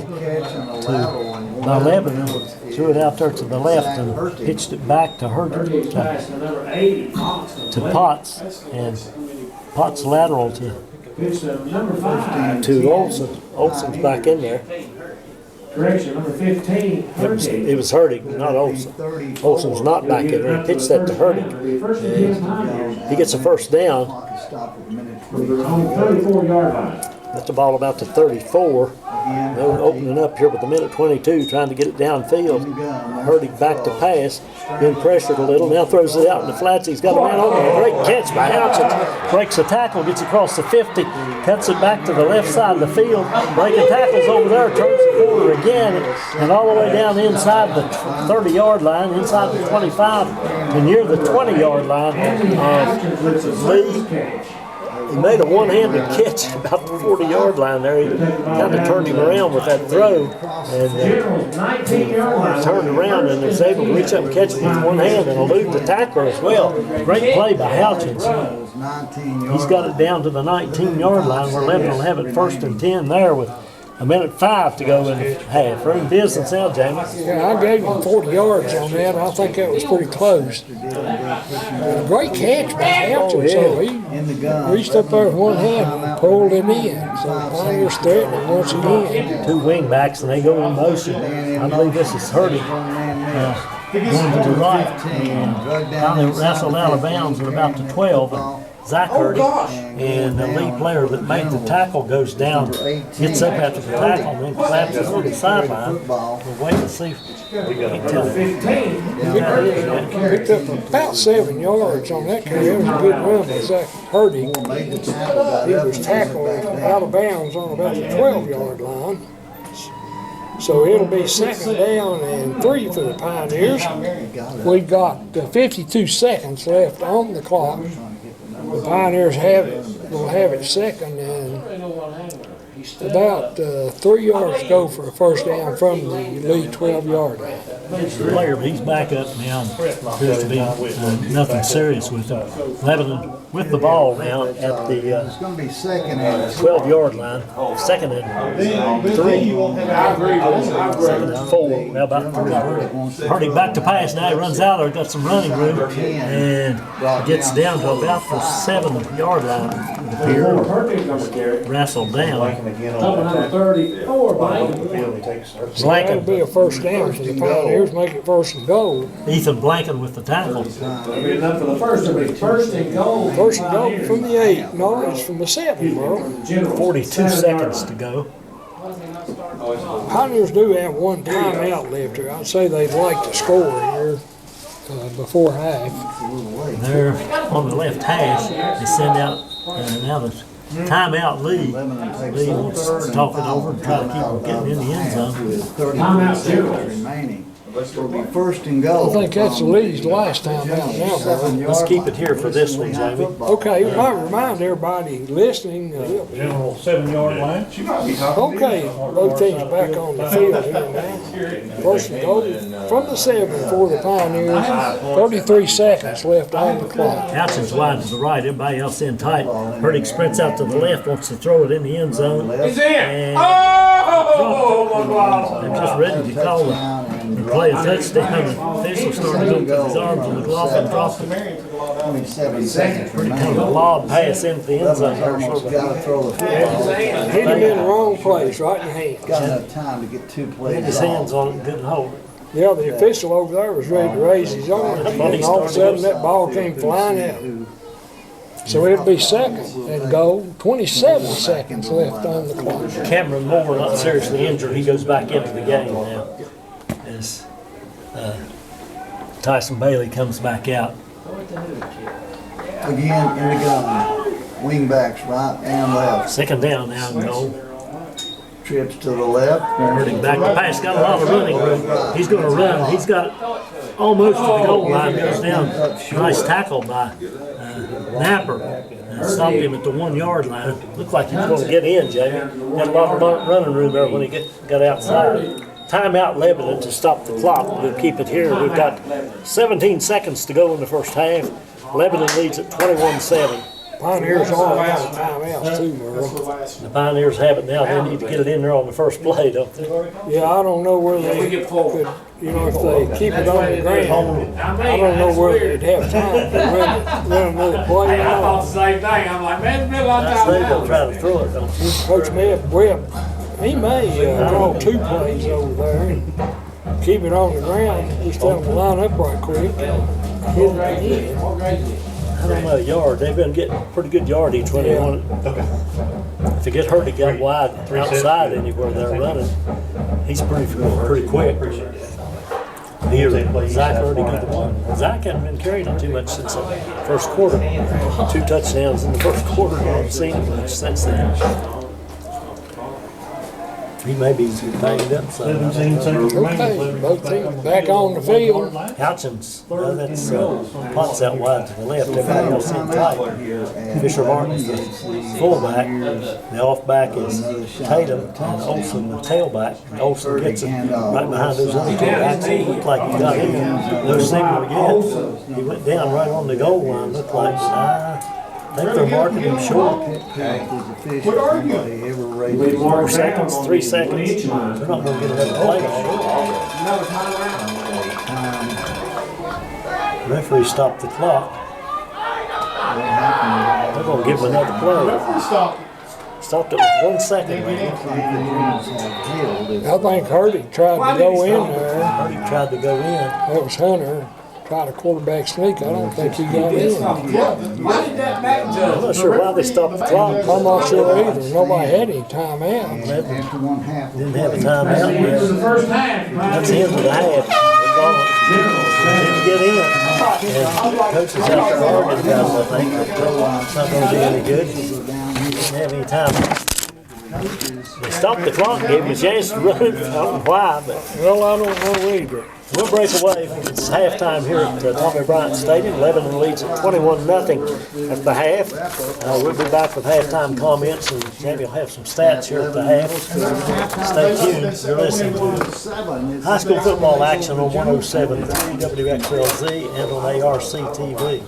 [SPEAKER 1] by Lebanon. Threw it out there to the left and pitched it back to to Potts, and Potts lateral to Olsen. Olsen's back in there.
[SPEAKER 3] Correction, number 15.
[SPEAKER 1] It was Hurtig, not Olsen. Olsen's not back in there. He pitched that to Hurtig. And he gets a first down.
[SPEAKER 3] On the 34-yard line.
[SPEAKER 1] That's the ball about to 34. They're opening up here with a minute 22, trying to get it downfield. Hurtig back to pass, been pressured a little. Now throws it out in the flats. He's got a man open. A great catch by Houchins. Breaks a tackle, gets across the 50, cuts it back to the left side of the field. Breaking tackles over there, turns the corner again, and all the way down inside the 30-yard line, inside the 25, to near the 20-yard line of Lee. He made a one-handed catch about the 40-yard line there. He kind of turned him around with that throw, and turned around and was able to reach up and catch it with one hand and elude the tackler as well. Great play by Houchins. He's got it down to the 19-yard line where Lebanon will have it 1st and 10 there with A minute 5 to go in the half. We're in business now, Jamie.
[SPEAKER 2] Yeah, I gave him 40 yards on that. I think that was pretty close. Great catch by Hampton. So he
[SPEAKER 4] In the gun.
[SPEAKER 2] reached up there with one hand and pulled him in. So Pioneers threatening once again.
[SPEAKER 1] 2 wing backs and they go in motion. I believe this is Hurdy. Going to the right and finally wrestled out of bounds at about the 12. And Zach Hurdy and the lead player that made the tackle goes down, gets up after the tackle, and then collapses on the sideline. We'll wait and see.
[SPEAKER 2] Picked up about 7 yards on that carry. That was a good run by Zach Hurdy. He was tackled out of bounds on about the 12-yard line. So it'll be 2nd down and 3 for the Pioneers. We've got 52 seconds left on the clock. The Pioneers will have it 2nd and about 3 yards to go for a first down from the lead 12-yard line.
[SPEAKER 1] It's the player, but he's back up now. Appears to be nothing serious with him. Lebanon with the ball now at the
[SPEAKER 4] It's going to be 2nd and
[SPEAKER 1] 12-yard line. 2nd and 3. 2nd and 4. Now about 3. Hurdy back to pass now. He runs out there. Got some running room and gets down to about the 7-yard line. It appears. Wrestled down.
[SPEAKER 3] Number 34, Blanken.
[SPEAKER 2] That'll be a first down for the Pioneers. Make it 1st and goal.
[SPEAKER 1] Ethan Blanken with the tackle.
[SPEAKER 3] It'll be enough for the first, it'll be 1st and goal.
[SPEAKER 2] 1st and goal from the 8. No, it's from the 7, bro.
[SPEAKER 1] 42 seconds to go.
[SPEAKER 2] Pioneers do have one timeout left here. I'd say they'd like to score here before half.
[SPEAKER 1] They're on the left hash. They send out now the timeout lead. Lee wants to talk it over and try to keep them getting in the end zone.
[SPEAKER 3] Timeout zero.
[SPEAKER 4] remaining. It'll be 1st and
[SPEAKER 2] I
[SPEAKER 4] goal.
[SPEAKER 2] think that's the Lee's last timeout now, bro.
[SPEAKER 1] Let's keep it here for this one, Jamie.
[SPEAKER 2] Okay, we might remind everybody listening.
[SPEAKER 5] General 7-yard line.
[SPEAKER 2] Okay, both teams back on the field here now. 1st and goal from the 7 for the Pioneers. 33 seconds left on the clock.
[SPEAKER 1] Houchin's wide to the right, everybody else in tight. Hurdy sprints out to the left, wants to throw it in the end zone.
[SPEAKER 3] He's in.
[SPEAKER 1] And they're just ready to call it. Play a touchdown. The official started to put his arms on the glove and dropped it.
[SPEAKER 4] 27 seconds
[SPEAKER 1] Kind of a
[SPEAKER 4] remaining.
[SPEAKER 1] lob pass into the end zone.
[SPEAKER 4] Almost got to throw the football.
[SPEAKER 2] Hit him in the wrong place, right in the hand.
[SPEAKER 4] Got enough time to get 2
[SPEAKER 1] Get
[SPEAKER 4] plays
[SPEAKER 1] his hands
[SPEAKER 4] off.
[SPEAKER 1] on it and couldn't hold it.
[SPEAKER 2] Yeah, the official over there was ready to raise his arm, and all of a sudden that ball came flying out. So it'll be 2nd and goal. 27 seconds left on the clock.
[SPEAKER 1] Cameron Moore, not seriously injured, he goes back into the game now. As Tyson Bailey comes back out.
[SPEAKER 4] Again, in the gun. Wing backs right and left.
[SPEAKER 1] 2nd down now and goal.
[SPEAKER 4] Trips to the left.
[SPEAKER 1] Hurting back to pass, got a lot of running room. He's going to run. He's got almost to the goal line. Goes down. Nice tackle by Napper. Stopped him at the 1-yard line. Looked like he was going to get in, Jamie. Had a lot of running room there when he got outside. Timeout Lebanon to stop the clock. We'll keep it here. We've got 17 seconds to go in the first half. Lebanon leads at 21-7.
[SPEAKER 2] Pioneers all out of timeouts too, Merle.
[SPEAKER 1] The Pioneers have it now. They need to get it in there on the first play, don't they?
[SPEAKER 2] Yeah, I don't know where they could, if they keep it on the ground, I don't know where they'd have time to run another play.
[SPEAKER 3] I thought the same thing. I'm like, man, it's been a long
[SPEAKER 1] I
[SPEAKER 3] time
[SPEAKER 1] think they'll
[SPEAKER 3] now.
[SPEAKER 1] try to throw it, don't you?
[SPEAKER 2] Coach Webb, he may draw 2 plays over there and keep it on the ground. Just tell them to line up right quick. Hit it again.
[SPEAKER 1] I don't know, yard. They've been getting pretty good yardage when they want it. If they get hurt, he got wide outside anywhere they're running. He's pretty quick. Here, Zach already got the one. Zach hasn't been carrying it too much since the first quarter. 2 touchdowns in the first quarter. I haven't seen him much since then. He may be banged up some.
[SPEAKER 5] 17 seconds remaining.
[SPEAKER 2] Okay, both teams back on the field.
[SPEAKER 1] Houchins, that's Potts out wide to the left. Everybody else in tight. Fisher Martin's the fullback. The off-back is Tatum and Olsen the tailback. And Olsen gets it right behind those other two backs. It looked like he got him. No signal yet. He went down right on the goal line. Looked like think they're marking him short.
[SPEAKER 4] What are you?
[SPEAKER 1] 4 seconds, 3 seconds.
[SPEAKER 3] Each line.
[SPEAKER 1] They're not gonna get another play on
[SPEAKER 3] Another timeout.
[SPEAKER 1] it. Referee stopped the clock. They're gonna give him another play. Stopped it with 1 second, man.
[SPEAKER 2] I think Hurdy tried to go in there.
[SPEAKER 1] He tried to go in.
[SPEAKER 2] That was Hunter. Tried a quarterback sneak. I don't think he got in.
[SPEAKER 3] Why did that back
[SPEAKER 1] I'm
[SPEAKER 3] judge?
[SPEAKER 1] not sure why they stopped the clock.
[SPEAKER 2] I'm not sure either. Nobody had any timeouts.
[SPEAKER 4] After 1/2.
[SPEAKER 1] Didn't have a timeout
[SPEAKER 3] This is the
[SPEAKER 1] yet.
[SPEAKER 3] first half.
[SPEAKER 1] That's the end of the half. They're calling it. Didn't get in. And coach is out there arguing about it, I think. But it's not going to do any good. Didn't have any time. They stopped the clock and gave him a chance to run it. I don't know why, but
[SPEAKER 2] Well, I don't know either.
[SPEAKER 1] we'll break away. It's halftime here at Tommy Bryant Stadium. Lebanon leads at 21-0 at the half. We'll be back with halftime comments, and maybe I'll have some stats here at the half. Stay tuned. You're listening to high school football action on 107.3 WXLZ and on ARC TV.